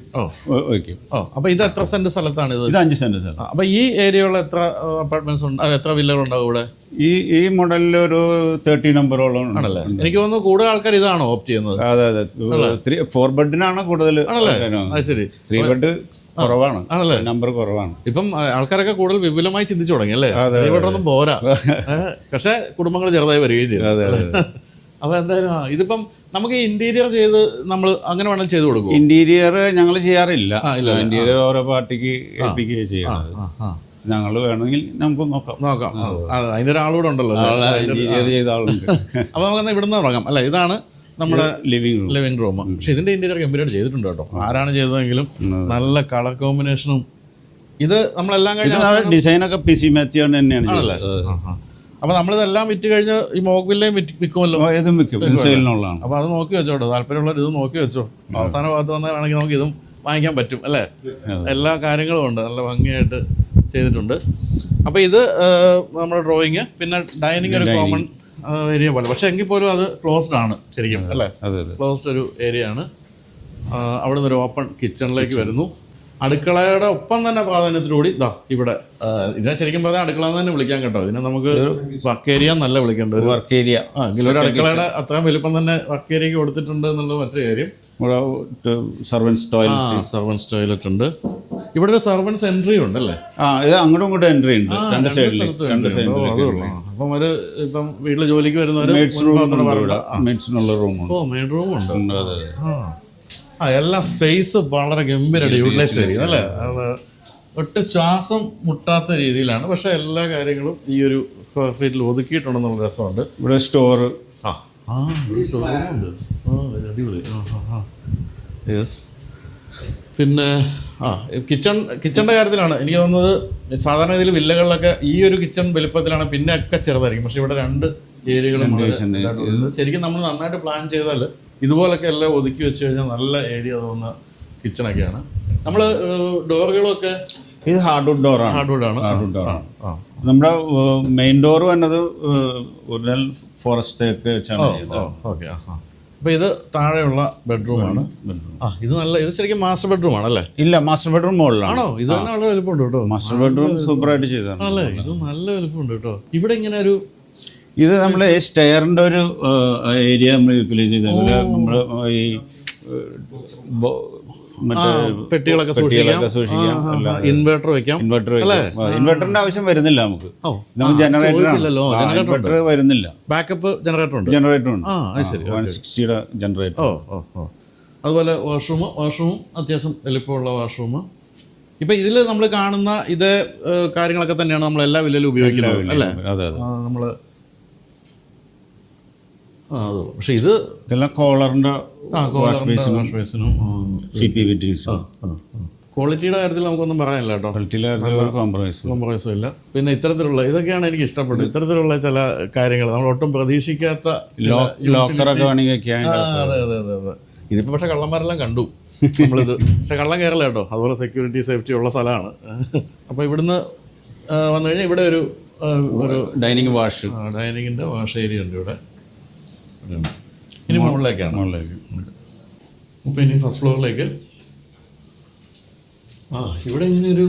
വയ്ക്കും. അപ്പൊ ഇത് എത്ര സെന്റ് സ്ഥലത്താണ് ഇത്? 5 സെന്റ് സ്ഥലം. അപ്പൊ ഈ ഏരിയയുള്ള എത്ര അപ്പാർട്ട്മെന്റ്സ് ഉണ്ട്, എത്ര വില്ലകൾ ഉണ്ടാവും ഇവിടെ? ഈ മോഡലിൽ ഒരു 30 നമ്പറോളം ആണല്ലേ? എനിക്ക് തോന്നുന്നു കൂടുതൽ ആൾക്കാർ ഇതാണോ ഓപ്റ്റ് ചെയ്യുന്നത്? അതെ അതെ, 4 ബെഡിനാണ് കൂടുതൽ. ശരി, 3 ബെഡ് കുറവാണ്, ആണല്ലേ? നമ്പർ കുറവാണ്. ഇപ്പം ആൾക്കാരൊക്കെ കൂടുതൽ വിപുലമായി ചിന്തിച്ചു തുടങ്ങി അല്ലേ? ഇവിടൊന്നും പോരാ, പക്ഷെ കുടുംബങ്ങൾ ചെറുതായി വരികയും ചെയ്തു. അപ്പൊ എന്തായാലും ഇതിപ്പം നമുക്ക് ഇന്റീരിയർ ചെയ്ത് നമ്മൾ അങ്ങനെ വേണം ചെയ്ത് കൊടുക്കും. ഇന്റീരിയർ ഞങ്ങൾ ചെയ്യാറില്ല. ഇന്റീരിയർ ഓരോ പാർട്ടിക്ക് ഏൽപ്പിക്കുകയും ചെയ്യാം. ഞങ്ങൾ വേണമെങ്കിൽ നമുക്ക് നോക്കാം. അതിന്റെ ഒരാളൂടെ ഉണ്ടല്ലോ, ഇന്റീരിയർ ചെയ്ത ആളുണ്ട്. അപ്പൊ നമുക്ക് ഇവിടുന്ന് തുടങ്ങാം അല്ലേ? ഇതാണ് നമ്മുടെ ലിവിംഗ് റൂം. പക്ഷെ ഇതിന്റെ ഇന്റീരിയർ ഗംഭീരമായിട്ട് ചെയ്തിട്ടുണ്ട് കേട്ടോ. ആരാണ് ചെയ്തതെങ്കിലും നല്ല കളർ കോമ്പിനേഷനും. ഇത് നമ്മളെല്ലാം കഴിഞ്ഞ ഡിസൈനൊക്കെ പിസി മാത്യു തന്നെയാണ്. അപ്പൊ നമ്മളിതെല്ലാം വിറ്റ് കഴിഞ്ഞ് ഈ മോക്ക് വില്ലയും വിൽക്കുമല്ലോ. ഇതും വിൽക്കും, സെയിലിനുള്ളതാണ്. അപ്പൊ അത് നോക്കി വെച്ചോട്ടോ, താല്പര്യമുള്ളവർ ഇത് നോക്കി വെച്ചോ. അവസാന ഭാഗത്ത് വന്നാൽ വേണമെങ്കിൽ നമുക്ക് ഇതും വാങ്ങിക്കാൻ പറ്റും അല്ലേ? എല്ലാ കാര്യങ്ങളും ഉണ്ട്, നല്ല ഭംഗിയായിട്ട് ചെയ്തിട്ടുണ്ട്. അപ്പോൾ ഇത് നമ്മുടെ ഡ്രോയിങ്, പിന്നെ ഡൈനിങ് ഒരു കോമൺ ഏരിയ പോലെ, പക്ഷേ എങ്കിൽ പോലും അത് ക്ലോസ്ഡ് ആണ് ശരിക്കും അല്ലേ? ക്ലോസ്ഡ് ഒരു ഏരിയ ആണ്. അവിടെ നിന്ന് ഒരു ഓപ്പൺ കിച്ചണിലേക്ക് വരുന്നു. അടുക്കളയുടെ ഒപ്പം തന്നെ പ്രാധാന്യത്തിലൂടി ഇതാ ഇവിടെ ഇതിനെ ശരിക്കും പറഞ്ഞാൽ അടുക്കള എന്ന് തന്നെ വിളിക്കാൻ കേട്ടോ. ഇതിനെ നമുക്ക് വർക്ക് ഏരിയ എന്നല്ല വിളിക്കേണ്ടത്, വർക്ക് ഏരിയ. ഒരു അടുക്കളയുടെ അത്രയും വലിപ്പം തന്നെ വർക്ക് ഏരിയക്ക് കൊടുത്തിട്ടുണ്ട് എന്നുള്ളത് മറ്റൊരു കാര്യം. സർവൻസ് ടോയ്ലറ്റ് ഉണ്ട്. ഇവിടെ ഒരു സർവൻസ് എൻട്രി ഉണ്ടല്ലേ? ഇത് അങ്ങോട്ടും ഇങ്ങോട്ടും എൻട്രി ഉണ്ട്, രണ്ട് സൈഡിൽ. അപ്പം ഒരു ഇപ്പം വീട്ടിൽ ജോലിക്ക് വരുന്നവർ മെയ്ഡ്സിനുള്ള റൂമുണ്ട്. മെയിൻ റൂമുണ്ട്. എല്ലാം സ്പേസ് വളരെ ഗംഭീരമായിട്ട് യൂട്ടിലൈസ് ചെയ്തിരിക്കുന്നത് അല്ലേ? ഒട്ടും ശ്വാസം മുട്ടാത്ത രീതിയിലാണ്, പക്ഷെ എല്ലാ കാര്യങ്ങളും ഈ ഒരു സ്ക്വയർ ഫീറ്റിൽ ഒതുക്കിയിട്ടുണ്ടെന്നുള്ള രസമുണ്ട്. ഇവിടെ സ്റ്റോർ, അടിപൊളി. യെസ്. പിന്നെ കിച്ചണിൻ്റെ കാര്യത്തിലാണ് എനിക്ക് തോന്നുന്നത് സാധാരണ ഇതിൽ വില്ലകളിലൊക്കെ ഈ ഒരു കിച്ചൺ വലിപ്പത്തിലാണ്, പിന്നെ ഒക്കെ ചെറുതായിരിക്കും. പക്ഷെ ഇവിടെ 2 ഏരിയകളും ശരിക്കും നമ്മൾ നന്നായിട്ട് പ്ലാൻ ചെയ്താൽ ഇതുപോലൊക്കെ എല്ലാം ഒതുക്കി വെച്ച് കഴിഞ്ഞാൽ നല്ല ഏരിയ തോന്നുന്ന കിച്ചണൊക്കെയാണ്. നമ്മൾ ഡോറുകളൊക്കെ ഇത് ഹാർഡ്വുഡ് ഡോറാണ്. ഹാർഡ്വുഡാണ്. നമ്മുടെ മെയിൻ ഡോർ വന്നത് ഒറിജിനൽ ഫോറസ്റ്റ് ഒക്കെ വെച്ചാണ്. ഓക്കെ. അപ്പോൾ ഇത് താഴെയുള്ള ബെഡ്റൂമാണ്. ഇത് ശരിക്കും മാസ്റ്റർ ബെഡ്റൂം ആണല്ലേ? ഇല്ല, മാസ്റ്റർ ബെഡ്റൂം മുകളിലാണ്. ആണോ? ഇത് തന്നെ വളരെ വലുപ്പമുണ്ട് കേട്ടോ. മാസ്റ്റർ ബെഡ്റൂം സൂപ്പറായിട്ട് ചെയ്തതാണ് അല്ലേ? ഇത് നല്ല വലുപ്പമുണ്ട് കേട്ടോ. ഇവിടെ ഇങ്ങനെ ഒരു ഇത് നമ്മൾ സ്റ്റെയറിൻ്റെ ഒരു ഏരിയ നമ്മൾ യൂട്ടിലൈസ് ചെയ്തത്. നമ്മൾ ഈ മറ്റേ പെട്ടികളൊക്കെ സൂക്ഷിക്കാം. ഇൻവെർട്ടർ വെക്കാം. ഇൻവെർട്ടറിന്റെ ആവശ്യം വരുന്നില്ല നമുക്ക്. നമുക്ക് ചോദിച്ചില്ലല്ലോ, generator ഉണ്ട്. ജനറേറ്റർ വരുന്നില്ല. ബാക്കപ്പ് ജനറേറ്റർ ഉണ്ട്. ജനറേറ്റർ ഉണ്ട്. ശരി. 160യുടെ ജനറേറ്റർ. അതുപോലെ വാഷ്റൂമും അത്യാവശ്യം വലിപ്പമുള്ള വാഷ്റൂം. ഇപ്പം ഇതിൽ നമ്മൾ കാണുന്ന ഇത് കാര്യങ്ങളൊക്കെ തന്നെയാണ് നമ്മൾ എല്ലാ വില്ലയിലും ഉപയോഗിക്കുന്നത് അല്ലേ? അതെ. നമ്മൾ അത് പക്ഷെ ഇത് ഇതെല്ലാം കോളറിന്റെ വാഷ് ബേസിനും CPVTs. ക്വാളിറ്റിയുടെ കാര്യത്തിൽ നമുക്കൊന്നും പറയാനില്ല കേട്ടോ. കോംപ്രമൈസും ഇല്ല. പിന്നെ ഇത്തരത്തിലുള്ള ഇതൊക്കെയാണ് എനിക്ക് ഇഷ്ടപ്പെട്ടത്. ഇത്തരത്തിലുള്ള ചില കാര്യങ്ങൾ നമ്മൾ ഒട്ടും പ്രതീക്ഷിക്കാത്ത ലോക്കറൊക്കെ വേണമെങ്കിൽ അതെ. ഇതിപ്പോൾ പക്ഷേ കള്ളന്മാരെല്ലാം കണ്ടു നമ്മളിത്. പക്ഷെ കള്ളം കയറില്ല കേട്ടോ. അതുപോലെ സെക്യൂരിറ്റി സേഫ്റ്റി ഉള്ള സ്ഥലമാണ്. അപ്പോൾ ഇവിടുന്ന് വന്നു കഴിഞ്ഞാൽ ഇവിടെ ഒരു ഡൈനിങ്ങിൻ്റെ വാഷ് ഏരിയ ഉണ്ട് ഇവിടെ. ഇനി മുകളിലേക്കാണ്. അപ്പോൾ ഇനി ഫസ്റ്റ് ഫ്ലോറിലേക്ക്. ഇവിടെ ഇങ്ങനെ ഒരു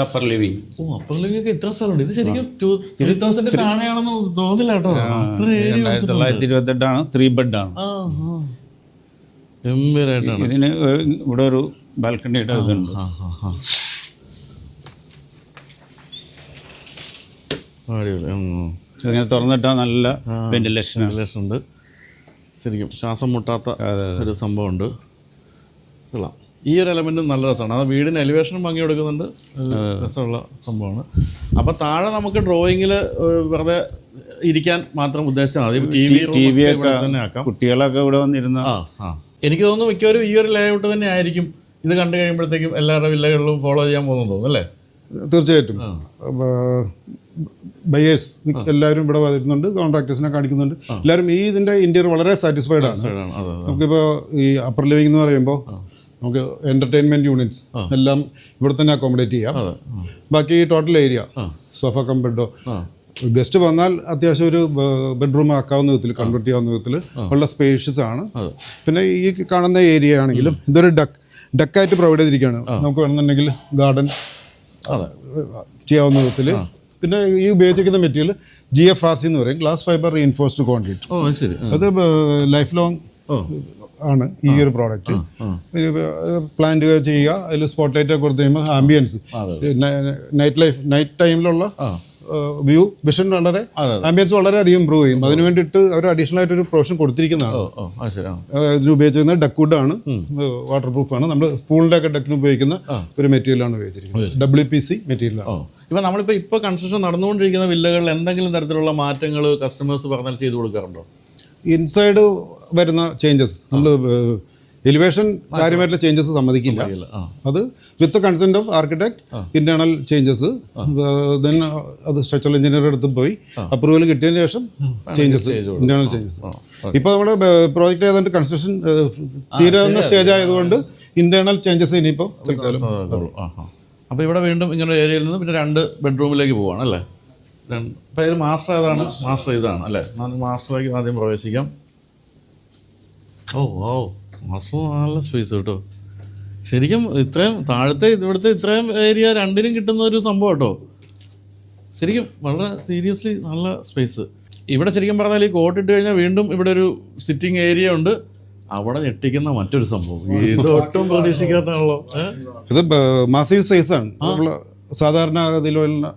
അപ്പർ ലിവിങ്. അപ്പർ ലിവിങ് ഇത്ര സ്ഥലമുണ്ട്. ഇത് ശരിക്കും 3000 താഴെയാണെന്ന് തോന്നില്ല കേട്ടോ. 1928 ആണ്. 3 ബെഡ് ആണ്. ഗംഭീരമായിട്ടാണ്. ഇതിന് ഇവിടെ ഒരു ബാൽക്കണിയുടെ ഇതുണ്ട്. ഇങ്ങനെ തുറന്നിട്ടാൽ നല്ല വെന്റിലേഷൻ ഉണ്ട്. ശരിക്കും ശ്വാസം മുട്ടാത്ത ഒരു സംഭവമുണ്ട്. കൊള്ളാം. ഈ ഒരു എലമെൻറ്റും നല്ല രസമാണ്. അത് വീടിന് എലിവേഷനും ഭംഗി കൊടുക്കുന്നുണ്ട്. രസമുള്ള സംഭവമാണ്. അപ്പോൾ താഴെ നമുക്ക് ഡ്രോയിങ്ങിൽ വെറുതെ ഇരിക്കാൻ മാത്രം ഉദ്ദേശിച്ചാൽ മതി. TV ഒക്കെ തന്നെ ആക്കാം. കുട്ടികളൊക്കെ ഇവിടെ വന്നിരുന്ന എനിക്ക് തോന്നുന്നു മിക്കവരും ഈ ഒരു ലേഔട്ട് തന്നെ ആയിരിക്കും ഇത് കണ്ടു കഴിയുമ്പോഴത്തേക്കും എല്ലാവരുടെ വില്ലകളിലും ഫോളോ ചെയ്യാൻ പോകുന്നു തോന്നുന്നു അല്ലേ? തീർച്ചയായിട്ടും. ബയേഴ്സ് എല്ലാവരും ഇവിടെ വരുന്നുണ്ട്, കോൺട്രാക്ടേഴ്സിനെ കാണിക്കുന്നുണ്ട്. എല്ലാവരും ഈ ഇതിൻ്റെ ഇന്റീരിയർ വളരെ സാറ്റിസ്ഫൈഡ് ആണ്. നമുക്കിപ്പോൾ ഈ അപ്പർ ലിവിംഗ് എന്ന് പറയുമ്പോൾ നമുക്ക് എൻ്റർടൈൻമെൻറ്റ് യൂണിറ്റ്സ് എല്ലാം ഇവിടെ തന്നെ അക്കോമഡേറ്റ് ചെയ്യാം. ബാക്കി ടോട്ടൽ ഏരിയ സോഫ കം ബെഡോ ഗസ്റ്റ് വന്നാൽ അത്യാവശ്യം ഒരു ബെഡ്റൂം ആക്കാവുന്ന വിധത്തിൽ കൺവെർട്ട് ചെയ്യാവുന്ന വിധത്തിൽ ഉള്ള സ്പേഷ്യസ് ആണ്. പിന്നെ ഈ കാണുന്ന ഏരിയ ആണെങ്കിലും ഇതൊരു ഡക്കായിട്ട് പ്രൊവൈഡ് ചെയ്തിരിക്കുകയാണ്. നമുക്ക് വേണമെന്നുണ്ടെങ്കിൽ ഗാർഡൻ ചെയ്യാവുന്ന വിധത്തിൽ. പിന്നെ ഈ ഉപയോഗിച്ചിരിക്കുന്ന മെറ്റീരിയൽ GFRC എന്ന് പറയും, ഗ്ലാസ് ഫൈബർ റീഇൻഫോഴ്സ്ഡ് കോൺക്രീറ്റ്. അത് ലൈഫ് ലോങ് ആണ് ഈ ഒരു പ്രോഡക്റ്റ്. പ്ലാന്റ് ചെയ്യുക, അതിൽ സ്പോട്ട് ലൈറ്റ് ഒക്കെ കൊടുത്തു കഴിയുമ്പോൾ ആംബിയൻസ് നൈറ്റ് ടൈമിലുള്ള വിഷൻ വളരെ ആംബിയൻസ് വളരെയധികം ഇമ്പ്രൂവ് ചെയ്യും. അതിന് വേണ്ടിയിട്ട് അവർ അഡീഷണൽ ആയിട്ട് ഒരു പ്രൊവിഷൻ കൊടുത്തിരിക്കുന്നതാണ്. ഇതിന് ഉപയോഗിച്ചിരുന്നത് ഡക്വുഡ് ആണ്, വാട്ടർ പ്രൂഫ് ആണ്. നമ്മൾ പൂളിൻ്റെ ഒക്കെ ഡക്കിന് ഉപയോഗിക്കുന്ന ഒരു മെറ്റീരിയലാണ് ഉപയോഗിച്ചിരിക്കുന്നത്. WPC മെറ്റീരിയലാണ്. ഇപ്പം നമ്മളിപ്പോൾ കൺസ്ട്രക്ഷൻ നടന്നുകൊണ്ടിരിക്കുന്ന വില്ലകളിൽ എന്തെങ്കിലും തരത്തിലുള്ള മാറ്റങ്ങൾ കസ്റ്റമേഴ്സ് പറഞ്ഞാൽ ചെയ്തു കൊടുക്കാറുണ്ടോ? ഇൻസൈഡ് വരുന്ന ചേഞ്ചസ് നമ്മൾ എലിവേഷൻ കാര്യമായിട്ടുള്ള ചേഞ്ചസ് സമ്മതിക്കില്ല. അത് with consent of architect internal changes. Then അത് സ്ട്രക്ചറൽ എഞ്ചിനീയറുടെ അടുത്ത് പോയി അപ്രൂവൽ കിട്ടിയതിന് ശേഷം ചേഞ്ചസ്, ഇന്റേണൽ ചേഞ്ചസ്. ഇപ്പോൾ നമ്മുടെ പ്രോജക്റ്റ് ഏതാണ്ട് കൺസ്ട്രക്ഷൻ തീരുന്ന സ്റ്റേജ് ആയതുകൊണ്ട് ഇന്റേണൽ ചേഞ്ചസ് ഇനിയിപ്പോൾ തൽക്കാലം. അപ്പോൾ ഇവിടെ വീണ്ടും ഇങ്ങനെ ഏരിയയിൽ നിന്ന് പിന്നെ 2 ബെഡ്റൂമിലേക്ക് പോവാണ് അല്ലേ? അപ്പോൾ ഇതിൽ മാസ്റ്റർ ഏതാണ്? മാസ്റ്റർ ഇതാണ് അല്ലേ? മാസ്റ്ററിലേക്ക് ആദ്യം പ്രവേശിക്കാം. മാസ്റ്റർ നല്ല സ്പേസ് കേട്ടോ. ശരിക്കും ഇത്രയും താഴത്തെ ഇവിടുത്തെ ഇത്രയും ഏരിയ രണ്ടിനും കിട്ടുന്ന ഒരു സംഭവം കേട്ടോ. ശരിക്കും വളരെ സീരിയസ്ലി നല്ല സ്പേസ്. ഇവിടെ ശരിക്കും പറഞ്ഞാൽ ഈ കോട്ടിട്ട് കഴിഞ്ഞാൽ വീണ്ടും ഇവിടെ ഒരു സിറ്റിംഗ് ഏരിയ ഉണ്ട്. അവിടെ ഞെട്ടിക്കുന്ന മറ്റൊരു സംഭവം, ഇത് ഒട്ടും പ്രതീക്ഷിക്കാത്താണല്ലോ. ഇത് മാസീവ് സൈസാണ്. സാധാരണ ഇതിലുള്ള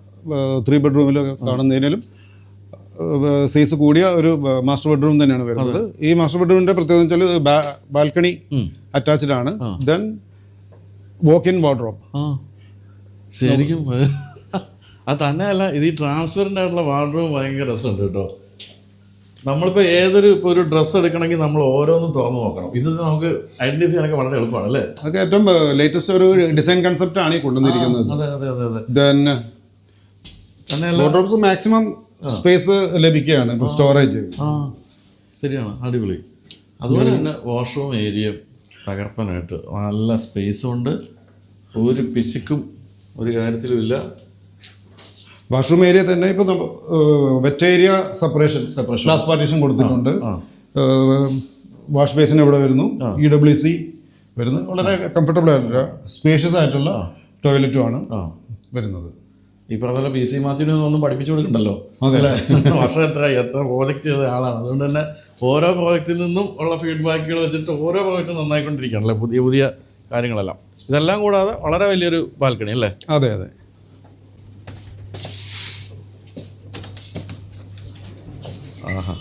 3 ബെഡ്റൂമിലൊക്കെ കാണുന്നതിനും സൈസ് കൂടിയ ഒരു മാസ്റ്റർ ബെഡ്റൂം തന്നെയാണ് വരുന്നത്. ഈ മാസ്റ്റർ ബെഡ്റൂമിന്റെ പ്രത്യേകത വെച്ചാൽ ബാൽക്കണി അറ്റാച്ച്ഡ് ആണ്. Then walk in wardrobe. ശരിക്കും അത് തന്നെയല്ല, ഇത് ഈ ട്രാൻസ്പെറൻ്റ് ആയിട്ടുള്ള വാർഡ്രോബ് ഭയങ്കര രസമുണ്ട് കേട്ടോ. നമ്മളിപ്പോൾ ഇപ്പോൾ ഒരു ഡ്രസ്സ് എടുക്കണമെങ്കിൽ നമ്മൾ ഓരോന്നും തുറന്നു നോക്കണം. ഇത് നമുക്ക് ഐഡന്റിഫൈ ചെയ്യാനൊക്കെ വളരെ എളുപ്പമാണ് അല്ലേ? അതൊക്കെ ഏറ്റവും ലേറ്റസ്റ്റ് ഒരു ഡിസൈൻ കൺസെപ്റ്റ് ആണ് ഈ കൊണ്ടുവന്നിരിക്കുന്നത്. ദെൻ വാർഡ്രോബ്സ് മാക്സിമം സ്പേസ് ലഭിക്കുകയാണ് ഇപ്പോൾ സ്റ്റോറേജ്. ശരിയാണ്, അടിപൊളി. അതുപോലെ തന്നെ വാഷ്റൂം ഏരിയ തകർപ്പനായിട്ട് നല്ല സ്പേസും ഉണ്ട്. ഒരു പിശുക്കും ഒരു കാര്യത്തിലും ഇല്ല. വാഷ്റൂം ഏരിയ തന്നെ ഇപ്പോൾ wet area separation glass partition കൊടുത്തിട്ടുണ്ട്. വാഷ് ബേസിൻ ഇവിടെ വരുന്നു, EWC വരുന്നു. വളരെ കംഫർട്ടബിൾ ആയിട്ടുള്ള സ്പേഷ്യസ് ആയിട്ടുള്ള ടോയ്ലറ്റുമാണ് വരുന്നത്. ഈ പറഞ്ഞ PC മാത്യുവിനൊന്നും പഠിപ്പിച്ചു കൊടുക്കണ്ടല്ലോ, വർഷം എത്ര പ്രോജക്റ്റ് ചെയ്ത ആളാണ്. അതുകൊണ്ട് തന്നെ ഓരോ പ്രോജക്റ്റിൽ നിന്നും ഉള്ള ഫീഡ്ബാക്കുകൾ വെച്ചിട്ട് ഓരോ പ്രോജക്റ്റും നന്നായിക്കൊണ്ടിരിക്കുകയാണല്ലേ. പുതിയ കാര്യങ്ങളെല്ലാം. ഇതെല്ലാം കൂടാതെ വളരെ വലിയൊരു ബാൽക്കണി അല്ലേ? അതെ അതെ. ആഹാ,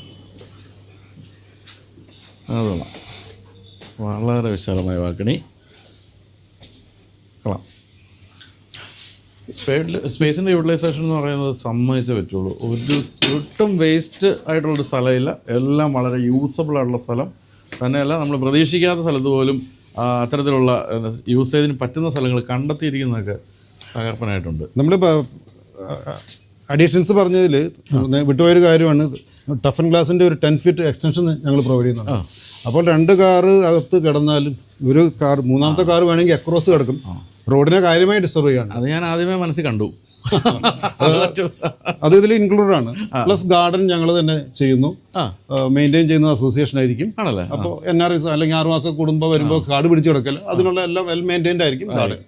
അതാണ് വളരെ വിശാലമായ ബാൽക്കണി. കൊള്ളാം. സ്പേസിൻ്റെ യൂട്ടിലൈസേഷൻ എന്ന് പറയുന്നത് സമ്മതിച്ചേ പറ്റുള്ളൂ. ഒട്ടും വേസ്റ്റ് ആയിട്ടുള്ളൊരു സ്ഥലമില്ല. എല്ലാം വളരെ യൂസബിൾ ആയിട്ടുള്ള സ്ഥലം തന്നെയല്ല, നമ്മൾ പ്രതീക്ഷിക്കാത്ത സ്ഥലത്ത് പോലും അത്തരത്തിലുള്ള യൂസേജിന് പറ്റുന്ന സ്ഥലങ്ങൾ കണ്ടെത്തിയിരിക്കുന്നതൊക്കെ തകർപ്പനായിട്ടുണ്ട്. നമ്മളിപ്പോൾ അഡീഷൻസ് പറഞ്ഞതിൽ വിട്ടുപോയൊരു കാര്യമാണ്, ടഫ് ആൻഡ് ഗ്ലാസിൻ്റെ ഒരു 10 feet എക്സ്റ്റൻഷൻ ഞങ്ങൾ പ്രൊവൈഡ് ചെയ്യുന്നുണ്ട്. അപ്പോൾ 2 കാറ് അകത്ത് കിടന്നാലും ഒരു കാർ, മൂന്നാമത്തെ കാർ വേണമെങ്കിൽ അക്രോസ് കിടക്കും. റോഡിനെ കാര്യമായി ഡിസ്റ്റർബ് ചെയ്യാണ്. അത് ഞാൻ ആദ്യമേ മനസ്സിൽ കണ്ടു. അത് ഇതിൽ ഇൻക്ലൂഡഡ് ആണ്. പ്ലസ് ഗാർഡൻ ഞങ്ങൾ തന്നെ ചെയ്യുന്നു, മെയിൻറ്റെയിൻ ചെയ്യുന്ന അസോസിയേഷൻ ആയിരിക്കും. ആണല്ലേ? അപ്പോൾ NRS അല്ലെങ്കിൽ 6 മാസം കൂടുമ്പോൾ വരുമ്പോൾ കാർഡ് പിടിച്ചു കിടക്കൽ, അതിനുള്ള എല്ലാം വെൽ മെയിൻറ്റൈൻഡ് ആയിരിക്കും ഗാർഡൻ.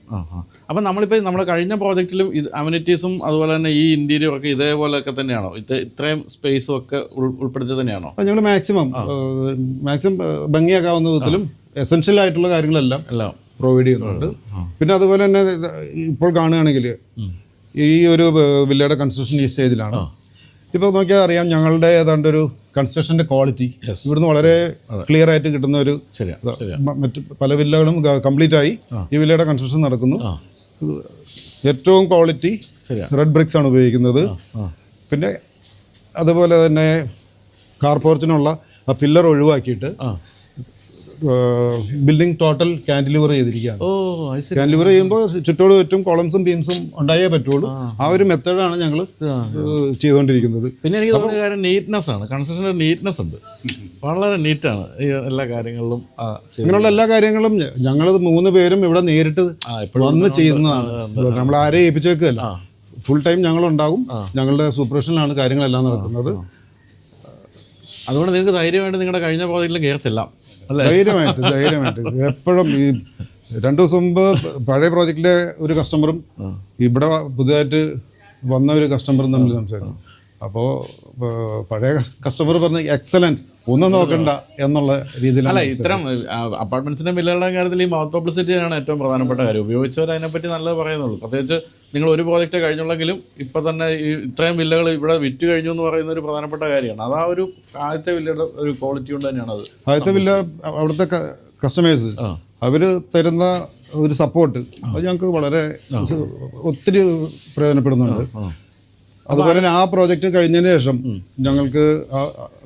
അപ്പം നമ്മളിപ്പോൾ നമ്മുടെ കഴിഞ്ഞ പ്രോജക്റ്റിലും ഇത് അമ്യൂണിറ്റീസും അതുപോലെ തന്നെ ഈ ഇൻറ്റീരിയർ ഒക്കെ ഇതേപോലെയൊക്കെ തന്നെയാണോ? ഇത്രയും സ്പേസും ഒക്കെ ഉൾപ്പെടുത്തി തന്നെയാണോ? ഞങ്ങൾ മാക്സിമം ഭംഗിയാക്കാവുന്ന വിധത്തിലും എസെൻഷ്യൽ ആയിട്ടുള്ള കാര്യങ്ങളെല്ലാം എല്ലാം പ്രൊവൈഡ് ചെയ്യുന്നുണ്ട്. പിന്നെ അതുപോലെ തന്നെ ഇപ്പോൾ കാണുകയാണെങ്കിൽ ഈ ഒരു വില്ലയുടെ കൺസ്ട്രക്ഷൻ ഈ സ്റ്റേജിലാണ്. ഇപ്പോൾ നോക്കിയാൽ അറിയാം ഞങ്ങളുടെ ഏതാണ്ട് ഒരു കൺസ്ട്രക്ഷൻ്റെ ക്വാളിറ്റി ഇവിടുന്ന് വളരെ ക്ലിയർ ആയിട്ട് കിട്ടുന്ന ഒരു, മറ്റ് പല വില്ലകളും കംപ്ലീറ്റ് ആയി, ഈ വില്ലയുടെ കൺസ്ട്രക്ഷൻ നടക്കുന്നു. ഏറ്റവും ക്വാളിറ്റി റെഡ് ബ്രിക്സ് ആണ് ഉപയോഗിക്കുന്നത്. പിന്നെ അതുപോലെ തന്നെ കാർ പോർച്ചിനുള്ള ആ പില്ലർ ഒഴിവാക്കിയിട്ട് ബിൽഡിംഗ് ടോട്ടൽ കാൻഡിലിവർ ചെയ്തിരിക്കുകയാണ്. കാൻഡിലിവർ ചെയ്യുമ്പോൾ ചുറ്റോട് ചുറ്റും കോളംസും ബീംസും ഉണ്ടായേ പറ്റുള്ളൂ. ആ ഒരു മെത്തേഡാണ് ഞങ്ങൾ ചെയ്തുകൊണ്ടിരിക്കുന്നത്. പിന്നെ എനിക്ക് തോന്നിയ കാര്യം നീറ്റ്നെസ് ആണ്. കൺസ്ട്രക്ഷൻ്റെ നീറ്റ്നെസ് ഉണ്ട്, വളരെ നീറ്റാണ് ഈ എല്ലാ കാര്യങ്ങളിലും. ഇങ്ങനെയുള്ള എല്ലാ കാര്യങ്ങളും ഞങ്ങൾ 3 പേരും ഇവിടെ നേരിട്ട് വന്ന് ചെയ്യുന്നതാണ്. നമ്മൾ ആരെയും ഏൽപ്പിച്ചേക്കല്ല, ഫുൾ ടൈം ഞങ്ങളുണ്ടാകും. ഞങ്ങളുടെ സൂപ്പർവിഷനിലാണ് കാര്യങ്ങളെല്ലാം നടക്കുന്നത്. അതുകൊണ്ട് നിങ്ങൾക്ക് ധൈര്യമായിട്ട് നിങ്ങളുടെ കഴിഞ്ഞ പ്രോജക്റ്റിൽ കയറിച്ചെല്ലാം അല്ലേ? ധൈര്യമായിട്ട് എപ്പോഴും. ഈ 2 ദിവസം മുമ്പ് പഴയ പ്രോജക്റ്റിലെ ഒരു കസ്റ്റമറും ഇവിടെ പുതുതായിട്ട് വന്ന ഒരു കസ്റ്റമറും തമ്മിൽ സംസാരിക്കും. അപ്പോൾ പഴയ കസ്റ്റമർ പറഞ്ഞ എക്സലൻറ്റ്, ഒന്നും നോക്കണ്ട എന്നുള്ള രീതിയിലാണ്. അല്ല, ഇത്തരം അപ്പാർട്ട്മെൻറ്റ്സിൻ്റെ വില്ലകളുടെ കാര്യത്തിൽ ഈ മൗത്ത് പബ്ലിസിറ്റിയാണ് ഏറ്റവും പ്രധാനപ്പെട്ട കാര്യം. ഉപയോഗിച്ചവർ അതിനെപ്പറ്റി നല്ലത് പറയുന്നുള്ളൂ. പ്രത്യേകിച്ച് നിങ്ങൾ ഒരു പ്രോജക്റ്റ് കഴിഞ്ഞുള്ളെങ്കിലും ഇപ്പം തന്നെ ഈ ഇത്രയും വില്ലകൾ ഇവിടെ വിറ്റ് കഴിഞ്ഞു എന്ന് പറയുന്ന ഒരു പ്രധാനപ്പെട്ട കാര്യമാണ്. അത് ആ ഒരു ആദ്യത്തെ വില്ലയുടെ ഒരു ക്വാളിറ്റി കൊണ്ട് തന്നെയാണ്. അത് ആദ്യത്തെ വില്ല അവിടുത്തെ കസ്റ്റമേഴ്സ് അവർ തരുന്ന ഒരു സപ്പോർട്ട് അത് ഞങ്ങൾക്ക് വളരെ ഒത്തിരി പ്രയോജനപ്പെടുന്നുണ്ട്. അതുപോലെ തന്നെ ആ പ്രോജക്റ്റ് കഴിഞ്ഞതിന് ശേഷം ഞങ്ങൾക്ക്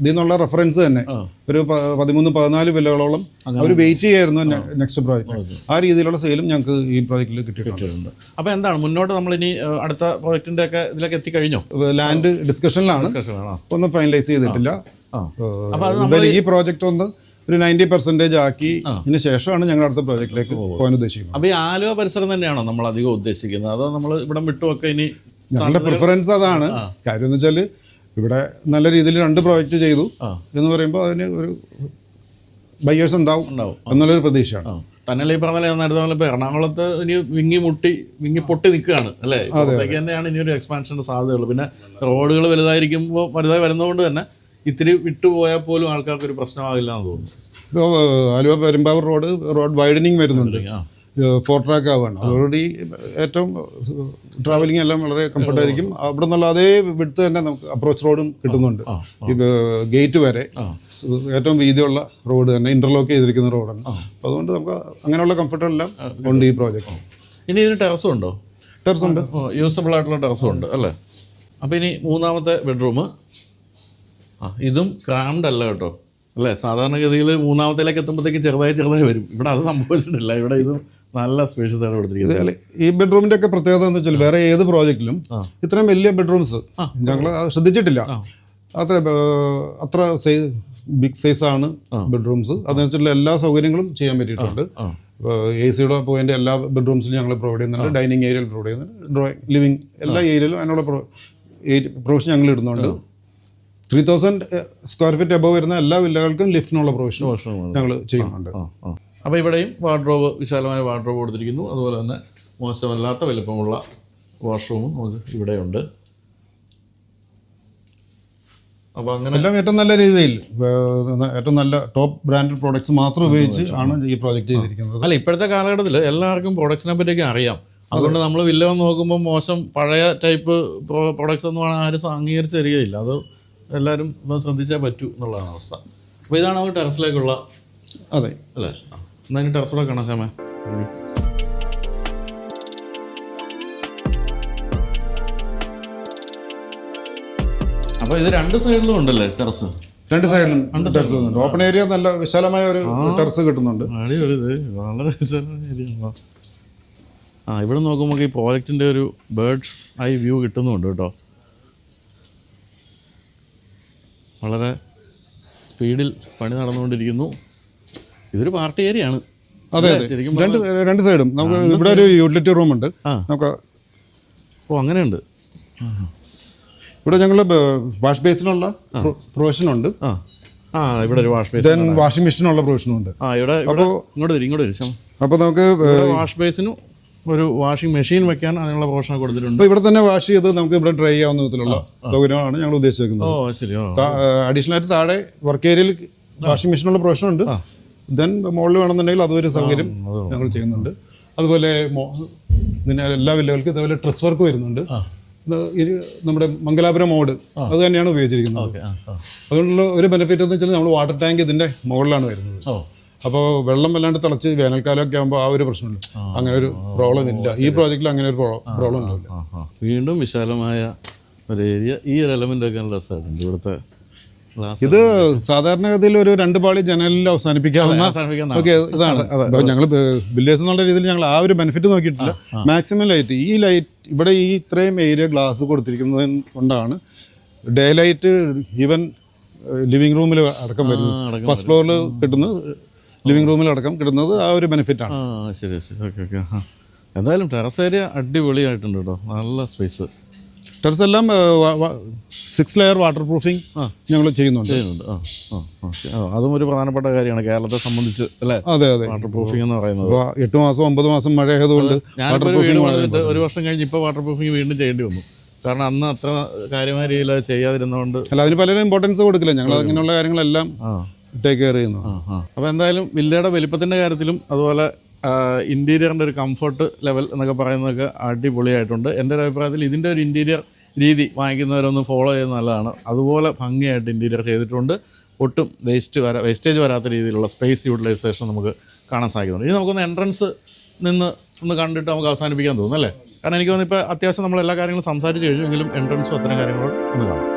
ഇതിൽ നിന്നുള്ള റെഫറൻസ് തന്നെ ഒരു 13-14 വില്ലകളോളം അവർ വെയിറ്റ് ചെയ്യായിരുന്നു നെക്സ്റ്റ് പ്രോജക്റ്റ്. ആ രീതിയിലുള്ള സെയിലും ഞങ്ങൾക്ക് ഈ പ്രോജക്റ്റിൽ കിട്ടിയിട്ടുണ്ട്. അപ്പോൾ എന്താണ് മുന്നോട്ട് നമ്മളിനി അടുത്ത പ്രോജക്റ്റിൻ്റെ ഒക്കെ ഇതിലേക്ക് എത്തിക്കഴിഞ്ഞോ? ലാൻഡ് ഡിസ്കഷനിലാണ്, ഒന്നും ഫൈനലൈസ് ചെയ്തിട്ടില്ല. ഈ പ്രോജക്റ്റ് ഒന്ന് ഒരു 90% ആക്കി ഇതിന് ശേഷമാണ് ഞങ്ങൾ അടുത്ത പ്രോജക്റ്റിലേക്ക് പോകാൻ ഉദ്ദേശിക്കുന്നത്. അപ്പോൾ ഈ ആലുവ പരിസരം തന്നെയാണോ നമ്മൾ അധികം ഉദ്ദേശിക്കുന്നത്, അതോ നമ്മൾ ഇവിടെ വിട്ടുമൊക്കെ ഇനി? ഞങ്ങളുടെ പ്രിഫറൻസ് അതാണ്. കാര്യം എന്ന് വെച്ചാൽ ഇവിടെ നല്ല രീതിയിൽ 2 പ്രോജക്റ്റ് ചെയ്തു എന്ന് പറയുമ്പോൾ അതിന് ഒരു ബയേഴ്സ് ഉണ്ടാവും എന്നുള്ളൊരു പ്രതീക്ഷയാണ്. തന്നെ ഈ പറഞ്ഞ നേരത്തെ ഇപ്പോൾ എറണാകുളത്ത് ഇനി വിങ്ങി പൊട്ടി നിൽക്കുകയാണ് അല്ലേ? ഇവിടേക്ക് തന്നെയാണ് ഇനി ഒരു എക്സ്പാൻഷൻ്റെ സാധ്യതയുള്ളൂ. പിന്നെ റോഡുകൾ വലുതായി വരുന്നതുകൊണ്ട് തന്നെ ഇത്തിരി വിട്ടുപോയാൽ പോലും ആൾക്കാർക്ക് ഒരു പ്രശ്നമാകില്ല എന്ന് തോന്നുന്നു. ആലുവ പെരുമ്പാവൂർ റോഡ് വൈഡനിങ് വരുന്നുണ്ട്, 4 track ആവുകയാണ്. അതോടുകൂടി ഏറ്റവും ട്രാവലിംഗ് എല്ലാം വളരെ കംഫർട്ടായിരിക്കും. അവിടെ നിന്നുള്ള അതേ വിടുത്ത് തന്നെ നമുക്ക് അപ്രോച്ച് റോഡും കിട്ടുന്നുണ്ട്. ഈ ഗേറ്റ് വരെ ഏറ്റവും വീതിയുള്ള റോഡ് തന്നെ, ഇന്റർലോക്ക് ചെയ്തിരിക്കുന്ന റോഡാണ്. അപ്പോൾ അതുകൊണ്ട് നമുക്ക് അങ്ങനെയുള്ള കംഫർട്ടെല്ലാം ഉണ്ട് ഈ പ്രോജക്റ്റ്. ഇനി ഇതിന് ടെറസും ഉണ്ടോ? ടെറസ് ഉണ്ട്, യൂസബിൾ ആയിട്ടുള്ള ടെറസും ഉണ്ട് അല്ലേ? അപ്പോൾ ഇനി 3ാമത്തെ ബെഡ്റൂം. ഇതും ക്രാംഡ് അല്ല കേട്ടോ അല്ലേ? സാധാരണഗതിയിൽ 3ാമത്തേലേക്ക് എത്തുമ്പോഴത്തേക്കും ചെറുതായി വരും. ഇവിടെ അത് സംഭവിച്ചിട്ടില്ല. ഇവിടെ ഇതും നല്ല സ്പേഷ്യസ് ആണ് കൊടുത്തിരിക്കുന്നത്. ഈ ബെഡ്റൂമിൻ്റെ ഒക്കെ പ്രത്യേകത എന്ന് വെച്ചാൽ വേറെ ഏത് പ്രോജക്റ്റിലും ഇത്രയും വലിയ ബെഡ്റൂംസ് ഞങ്ങൾ ശ്രദ്ധിച്ചിട്ടില്ല. അത്ര ബിഗ് സൈസാണ് ബെഡ്റൂംസ്. അതനുസരിച്ചുള്ള എല്ലാ സൗകര്യങ്ങളും ചെയ്യാൻ പറ്റിയിട്ടുണ്ട്. AC പോയിന്റ് എല്ലാ ബെഡ്റൂംസിലും ഞങ്ങൾ പ്രൊവൈഡ് ചെയ്യുന്നുണ്ട്. ഡൈനിങ് ഏരിയയിൽ പ്രൊവൈഡ് ചെയ്യുന്നുണ്ട്. ലിവിങ് എല്ലാ ഏരിയയിലും അതിനുള്ള പ്രൊവിഷൻ ഞങ്ങൾ ഇടുന്നുണ്ട്. 3000 square feet എബവ് വരുന്ന എല്ലാ വില്ലകൾക്കും ലിഫ്റ്റിനുള്ള പ്രൊവിഷൻ ഞങ്ങൾ ചെയ്യുന്നുണ്ട്. അപ്പോൾ ഇവിടെയും വാർഡ്രോബ്, വിശാലമായ വാർഡ്രോബ് കൊടുത്തിരിക്കുന്നു. അതുപോലെ തന്നെ മോശമല്ലാത്ത വലുപ്പമുള്ള വാഷ്റൂമും നമുക്ക് ഇവിടെയുണ്ട്. അപ്പോൾ അങ്ങനെ എല്ലാം ഏറ്റവും നല്ല രീതിയിൽ ഏറ്റവും നല്ല ടോപ്പ് ബ്രാൻഡഡ് പ്രോഡക്ട്സ് മാത്രം ഉപയോഗിച്ച് ആണ് ഈ പ്രോജക്റ്റ് ചെയ്തിരിക്കുന്നത്. അല്ല, ഇപ്പോഴത്തെ കാലഘട്ടത്തിൽ എല്ലാവർക്കും പ്രൊഡക്ട്സിനെ പറ്റിയൊക്കെ അറിയാം. അതുകൊണ്ട് നമ്മൾ വില്ല വന്ന് നോക്കുമ്പോൾ മോശം പഴയ ടൈപ്പ് പ്രൊഡക്ട്സ് ഒന്നും ആരും അംഗീകരിച്ച് തരികയില്ല. അത് എല്ലാവരും ഒന്ന് ശ്രദ്ധിച്ചേ പറ്റൂ എന്നുള്ളതാണ് അവസ്ഥ. അപ്പോൾ ഇതാണ് അവർ ടെറസിലേക്കുള്ള അതെ അല്ലേ? എന്നാൽ ടെറസൂടെ കാണാം ശ്യാമേ. അപ്പോൾ ഇത് രണ്ട് സൈഡിലും ഉണ്ടല്ലേ ടെറസ്? രണ്ട് സൈഡിലും ടെറസ് വന്നിട്ടുണ്ട്. ഓപ്പൺ ഏരിയ നല്ല വിശാലമായ ഒരു ടെറസ് കിട്ടുന്നുണ്ട്. അടിപൊളി, ഇത് വളരെ വിശാലമായ. ഇവിടെ നോക്കുമ്പോൾ ഈ പ്രോജക്റ്റിൻ്റെ ഒരു ബേർഡ്സ് ഐ വ്യൂ കിട്ടുന്നുണ്ട് കേട്ടോ. വളരെ സ്പീഡിൽ പണി നടന്നുകൊണ്ടിരിക്കുന്നു. ഇതൊരു പാർട്ടി ഏരിയ ആണ്. അതെ അതെ, ശരിക്കും രണ്ട് സൈഡും നമുക്ക് ഇവിടെ ഒരു യൂട്ടിലിറ്റി റൂം ഉണ്ട്. നമുക്ക് അങ്ങനെയുണ്ട്. ഇവിടെ ഞങ്ങൾ വാഷ് ബേസിനുള്ള പ്രൊവിഷൻ ഉണ്ട്. ഇവിടെ ഒരു വാഷ് ബേസിൻ, വാഷിംഗ് മെഷീനുള്ള പ്രൊവിഷനും ഉണ്ട്. ഇവിടെ ഇങ്ങോട്ട് വരും. അപ്പോൾ നമുക്ക് വാഷ് ബേസിനും ഒരു വാഷിംഗ് മെഷീൻ വെക്കാൻ അതിനുള്ള പ്രൊവിഷൻ കൊടുത്തിട്ടുണ്ട്. അപ്പോൾ ഇവിടെ തന്നെ വാഷ് ചെയ്ത് നമുക്ക് ഇവിടെ ഡ്രൈ ചെയ്യാവുന്ന വിധത്തിലുള്ള സൗകര്യമാണ് ഞങ്ങൾ ഉദ്ദേശിക്കുന്നത്. ശരി. അഡീഷണൽ ആയിട്ട് താഴെ വർക്ക് ഏരിയയിൽ വാഷിംഗ് മെഷീനുള്ള പ്രൊവിഷൻ ഉണ്ട്. ദെൻ മുകളിൽ വേണമെന്നുണ്ടെങ്കിൽ അതൊരു സൗകര്യം ഞങ്ങൾ ചെയ്യുന്നുണ്ട്. അതുപോലെ ഇതിന് എല്ലാ വില്ലകൾക്കും ഇതേപോലെ ഡ്രസ് വർക്ക് വരുന്നുണ്ട്. നമ്മുടെ മംഗലാപുരം മോഡ് അത് തന്നെയാണ് ഉപയോഗിച്ചിരിക്കുന്നത്. അതുകൊണ്ടുള്ള ഒരു ബെനിഫിറ്റ് എന്ന് വെച്ചാൽ നമ്മൾ വാട്ടർ ടാങ്ക് ഇതിൻ്റെ മുകളിലാണ് വരുന്നത്. അപ്പോൾ വെള്ളം വല്ലാണ്ട് തിളച്ച് വേനൽക്കാലമൊക്കെ ആകുമ്പോൾ ആ ഒരു പ്രശ്നമില്ല. അങ്ങനെ ഒരു പ്രോബ്ലം ഇല്ല ഈ പ്രോജക്റ്റിൽ. അങ്ങനെ ഒരു പ്രോബ്ലം ഉണ്ടാവില്ല. വീണ്ടും വിശാലമായ ഒരു ഏരിയ. ഈ ഒരു എലമെൻ്റ് ഒക്കെ നല്ല രസമായിട്ടുണ്ട് ഇവിടുത്തെ. ഇത് സാധാരണഗതിയിൽ ഒരു 2 പാളി ജനലിൽ അവസാനിപ്പിക്കാവുന്ന ഇതാണ്. ഞങ്ങൾ ബില്ലേഴ്സ് എന്നുള്ള രീതിയിൽ ഞങ്ങൾ ആ ഒരു ബെനിഫിറ്റ് നോക്കിയിട്ടില്ല. മാക്സിമം ലൈറ്റ്, ഈ ലൈറ്റ് ഇവിടെ ഈ ഇത്രയും ഏരിയ ഗ്ലാസ് കൊടുത്തിരിക്കുന്നത് കൊണ്ടാണ് ഡേ ലൈറ്റ് ഈവൻ ലിവിങ് റൂമിൽ അടക്കം വരുന്നത്. ഫസ്റ്റ് ഫ്ലോറിൽ കിട്ടുന്നത് ലിവിങ് റൂമിൽ അടക്കം കിട്ടുന്നത് ആ ഒരു ബെനിഫിറ്റാണ്. ശരി. ഓക്കെ. എന്തായാലും ടെറസ് ഏരിയ അടിപൊളിയായിട്ടുണ്ട് കേട്ടോ. നല്ല സ്പേസ്. ടെറസ് എല്ലാം 6 ലെയർ വാട്ടർ പ്രൂഫിങ് ഞങ്ങൾ ചെയ്യുന്നുണ്ട്. അതും ഒരു പ്രധാനപ്പെട്ട കാര്യമാണ് കേരളത്തെ സംബന്ധിച്ച് അല്ലേ? അതെ. വാട്ടർ പ്രൂഫിംഗ് എന്ന് പറയുന്നത് 8 മാസം 9 മാസം മഴ ആയതുകൊണ്ട് വാട്ടർ പ്രൂഫിംഗ് ഒരു വർഷം കഴിഞ്ഞ് ഇപ്പോൾ വാട്ടർ പ്രൂഫിംഗ് വീണ്ടും ചെയ്യേണ്ടി വന്നു. കാരണം അന്ന് അത്ര കാര്യമായ രീതിയിൽ അത് ചെയ്യാതിരുന്നതുകൊണ്ട്. അല്ല, അതിന് പലരും ഇമ്പോർട്ടൻസ് കൊടുക്കില്ല. ഞങ്ങൾ അങ്ങനെയുള്ള കാര്യങ്ങളെല്ലാം ടേക്ക് കെയർ ചെയ്യുന്നു. അപ്പോൾ എന്തായാലും വില്ലയുടെ വലിപ്പത്തിൻ്റെ കാര്യത്തിലും അതുപോലെ ഇൻറ്റീരിയറിൻ്റെ ഒരു കംഫർട്ട് ലെവൽ എന്നൊക്കെ പറയുന്നതൊക്കെ അടിപൊളിയായിട്ടുണ്ട്. എൻ്റെ ഒരു അഭിപ്രായത്തിൽ ഇതിൻ്റെ ഒരു ഇൻറ്റീരിയർ രീതി വാങ്ങിക്കുന്നവരൊന്ന് ഫോളോ ചെയ്യുന്നത് നല്ലതാണ്. അതുപോലെ ഭംഗിയായിട്ട് ഇൻറ്റീരിയർ ചെയ്തിട്ടുണ്ട്. ഒട്ടും വേസ്റ്റേജ് വരാത്ത രീതിയിലുള്ള സ്പേസ് യൂട്ടിലൈസേഷൻ നമുക്ക് കാണാൻ സാധിക്കുന്നുണ്ട്. ഇനി നമുക്കൊന്ന് എൻട്രൻസ് നിന്ന് ഒന്ന് കണ്ടിട്ട് നമുക്ക് അവസാനിപ്പിക്കാൻ തോന്നുന്നു അല്ലേ? കാരണം എനിക്ക് തോന്നുന്നു ഇപ്പോൾ അത്യാവശ്യം നമ്മൾ എല്ലാ കാര്യങ്ങളും സംസാരിച്ച് കഴിഞ്ഞെങ്കിലും എൻട്രൻസും അത്തരം കാര്യങ്ങൾ ഒന്ന് കാണാം.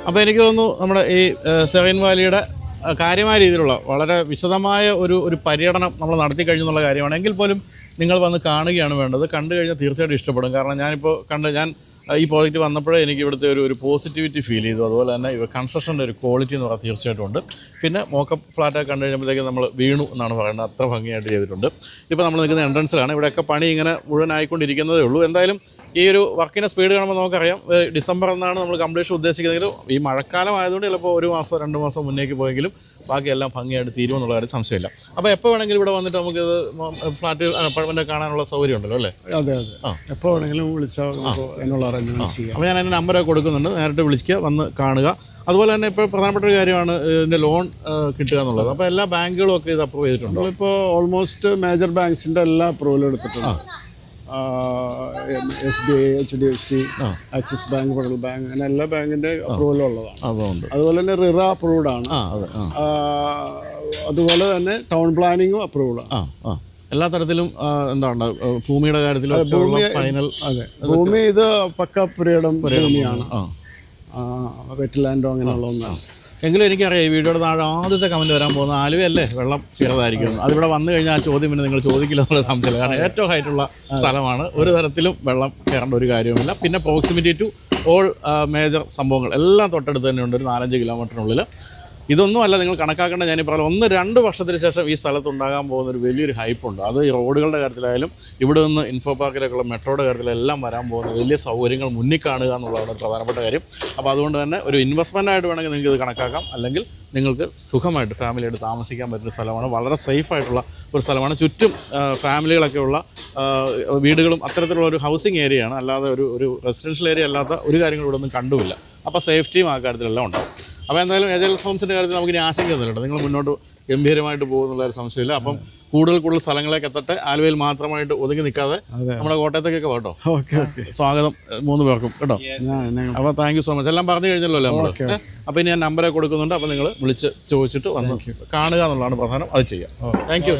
അപ്പോൾ എനിക്ക് തോന്നുന്നു നമ്മുടെ ഈ സെറൈൻ വാലിയുടെ കാര്യമായ രീതിയിലുള്ള വളരെ വിശദമായ ഒരു പര്യടനം നമ്മൾ നടത്തി കഴിഞ്ഞെന്നുള്ള കാര്യമാണ്. എങ്കിൽ പോലും നിങ്ങൾ വന്ന് കാണുകയാണ് വേണ്ടത്. കണ്ടു കഴിഞ്ഞാൽ തീർച്ചയായിട്ടും ഇഷ്ടപ്പെടും. കാരണം ഞാനിപ്പോൾ ഞാൻ ഈ പ്രോജക്റ്റ് വന്നപ്പോഴേ എനിക്ക് ഇവിടുത്തെ ഒരു പോസിറ്റിവിറ്റി ഫീൽ ചെയ്തു. അതുപോലെ തന്നെ ഇവ കൺസ്ട്രക്ഷൻ്റെ ഒരു ക്വാളിറ്റി എന്ന് പറഞ്ഞാൽ തീർച്ചയായിട്ടും ഉണ്ട്. പിന്നെ മോക്കപ്പ് ഫ്ലാറ്റൊക്കെ കണ്ടു കഴിയുമ്പോഴത്തേക്കും നമ്മൾ വീണു എന്നാണ് പറയുന്നത്, അത്ര ഭംഗിയായിട്ട് ചെയ്തിട്ടുണ്ട്. ഇപ്പോൾ നമ്മൾ നിൽക്കുന്ന എൻട്രൻസിലാണ്. ഇവിടെയൊക്കെ പണി ഇങ്ങനെ മുഴുവനായിക്കൊണ്ടിരിക്കുന്നതേ ഉള്ളൂ. എന്തായാലും ഈ ഒരു വർക്കിൻ്റെ സ്പീഡ് കാണുമ്പോൾ നമുക്കറിയാം ഡിസംബർ എന്നാണ് നമ്മൾ കംപ്ലീഷൻ ഉദ്ദേശിക്കുന്നതെങ്കിലും ഈ മഴക്കാലം ആയതുകൊണ്ട് ചിലപ്പോൾ 1 മാസം 2 മാസം മുന്നേക്ക് പോയെങ്കിലും ബാക്കിയെല്ലാം ഭംഗിയായിട്ട് തീരുമെന്നുള്ള കാര്യം സംശയമില്ല. അപ്പോൾ എപ്പോൾ വേണമെങ്കിലും ഇവിടെ വന്നിട്ട് നമുക്കിത് ഫ്ലാറ്റ് അപ്പാർട്ട്മെൻറ്റ് കാണാനുള്ള സൗകര്യം ഉണ്ടല്ലോ അല്ലേ? അതെ എപ്പോൾ വേണമെങ്കിലും വിളിച്ചാൽ എന്നുള്ള അറേഞ്ച്മെൻറ്റ് ചെയ്യാം. അപ്പോൾ ഞാൻ എൻ്റെ നമ്പറൊക്കെ കൊടുക്കുന്നുണ്ട്, നേരിട്ട് വിളിക്കുക, വന്ന് കാണുക. അതുപോലെ തന്നെ ഇപ്പോൾ പ്രധാനപ്പെട്ട ഒരു കാര്യമാണ് ഇതിൻ്റെ ലോൺ കിട്ടുക എന്നുള്ളത്. അപ്പോൾ എല്ലാ ബാങ്കുകളും ഒക്കെ ഇത് അപ്രൂവ് ചെയ്തിട്ടുണ്ടോ? ഇപ്പോൾ ഓൾമോസ്റ്റ് മേജർ ബാങ്ക്സിൻ്റെ എല്ലാ അപ്രൂവലും എടുത്തിട്ടുണ്ട്. SBI, HDFC, axis bank, federal bank, അങ്ങനെ എല്ലാ ബാങ്കിൻ്റെ അപ്രൂവലും ഉള്ളതാണ്. അതുപോലെ തന്നെ റിറ അപ്രൂവ്ഡ് ആണ്. അതുപോലെ തന്നെ ടൗൺ പ്ലാനിങ്ങും അപ്രൂവ്ഡ് ആണ്. എല്ലാ തരത്തിലും എന്താണ് ഭൂമിയുടെ കാര്യത്തിൽ ഫൈനൽ? അതെ, ഭൂമി ഇത് പക്ക ഭൂമിയാണ്, വെറ്റ്ലാൻഡോ അങ്ങനെയുള്ള ഒന്നാണ്. എങ്കിലും എനിക്കറിയാം ഈ വീഡിയോയുടെ താഴെ ആദ്യത്തെ കമൻറ്റ് വരാൻ പോകുന്ന ആലുവയല്ലേ വെള്ളം ചെറുതായിരിക്കും. അതിവിടെ വന്നു കഴിഞ്ഞാൽ ആ ചോദ്യം പിന്നെ നിങ്ങൾ ചോദിക്കില്ല എന്നുള്ള സംശയമില്ല. കാരണം ഏറ്റവും ഹൈറ്റുള്ള സ്ഥലമാണ്, ഒരു തരത്തിലും വെള്ളം കയറേണ്ട ഒരു കാര്യവുമില്ല. പിന്നെ പ്രോക്സിമിറ്റി ടു ഓൾ മേജർ സംഭവങ്ങൾ എല്ലാം തൊട്ടടുത്ത് തന്നെയുണ്ട്, ഒരു 4-5 കിലോമീറ്ററിനുള്ളിൽ. ഇതൊന്നും അല്ല നിങ്ങൾ കണക്കാക്കേണ്ട. ഞാൻ ഇപ്പോൾ 1-2 വർഷത്തിന് ശേഷം ഈ സ്ഥലത്ത് ഉണ്ടാകാൻ പോകുന്ന ഒരു വലിയൊരു ഹൈപ്പുണ്ട്. അത് ഈ റോഡുകളുടെ കാര്യത്തിലായാലും ഇവിടെ നിന്ന് ഇൻഫോ പാർക്കിലേക്കുള്ള മെട്രോയുടെ കാര്യത്തിലെല്ലാം വരാൻ പോകുന്ന വലിയ സൗകര്യങ്ങൾ മുന്നിൽ കാണുക എന്നുള്ളതാണ് ഒരു പ്രധാനപ്പെട്ട കാര്യം. അപ്പോൾ അതുകൊണ്ട് തന്നെ ഒരു ഇൻവെസ്റ്റ്മെൻറ്റായിട്ട് വേണമെങ്കിൽ നിങ്ങൾക്ക് ഇത് കണക്കാക്കാം. അല്ലെങ്കിൽ നിങ്ങൾക്ക് സുഖമായിട്ട് ഫാമിലിയായിട്ട് താമസിക്കാൻ പറ്റുന്ന സ്ഥലമാണ്. വളരെ സേഫായിട്ടുള്ള ഒരു സ്ഥലമാണ്. ചുറ്റും ഫാമിലികളൊക്കെ ഉള്ള വീടുകളും അത്തരത്തിലുള്ള ഒരു ഹൗസിംഗ് ഏരിയയാണ്. അല്ലാതെ ഒരു റെസിഡൻഷ്യൽ ഏരിയ അല്ലാത്ത ഒരു കാര്യങ്ങളും ഇവിടെ ഒന്നും കണ്ടുമില്ല. അപ്പോൾ സേഫ്റ്റിയും ആ കാര്യത്തിലെല്ലാം ഉണ്ടാവും. അപ്പോൾ എന്തായാലും ഏജൽ ഹോംസിൻ്റെ കാര്യത്തിൽ നമുക്കിനി ആശങ്കയൊന്നുമില്ല. നിങ്ങൾ മുന്നോട്ട് ഗംഭീരമായിട്ട് പോകുന്നുള്ളൊരു സംശയമില്ല. അപ്പം കൂടുതൽ സ്ഥലങ്ങളിലേക്ക് എത്തട്ടെ. ആലുവയിൽ മാത്രമായിട്ട് ഒതുങ്ങി നിൽക്കാതെ നമ്മുടെ കോട്ടയത്തേക്കൊക്കെ കേട്ടോ. സ്വാഗതം 3 പേർക്കും കേട്ടോ. അപ്പോൾ താങ്ക് യു സോ മച്ച്. എല്ലാം പറഞ്ഞു കഴിഞ്ഞല്ലോ അല്ലേ നമ്മൾ. അപ്പോൾ ഇനി ഞാൻ നമ്പറെ കൊടുക്കുന്നുണ്ട്. അപ്പോൾ നിങ്ങൾ വിളിച്ച് ചോദിച്ചിട്ട് വന്ന് കാണുക എന്നുള്ളതാണ് പ്രധാനം. അത് ചെയ്യാം. Thank you.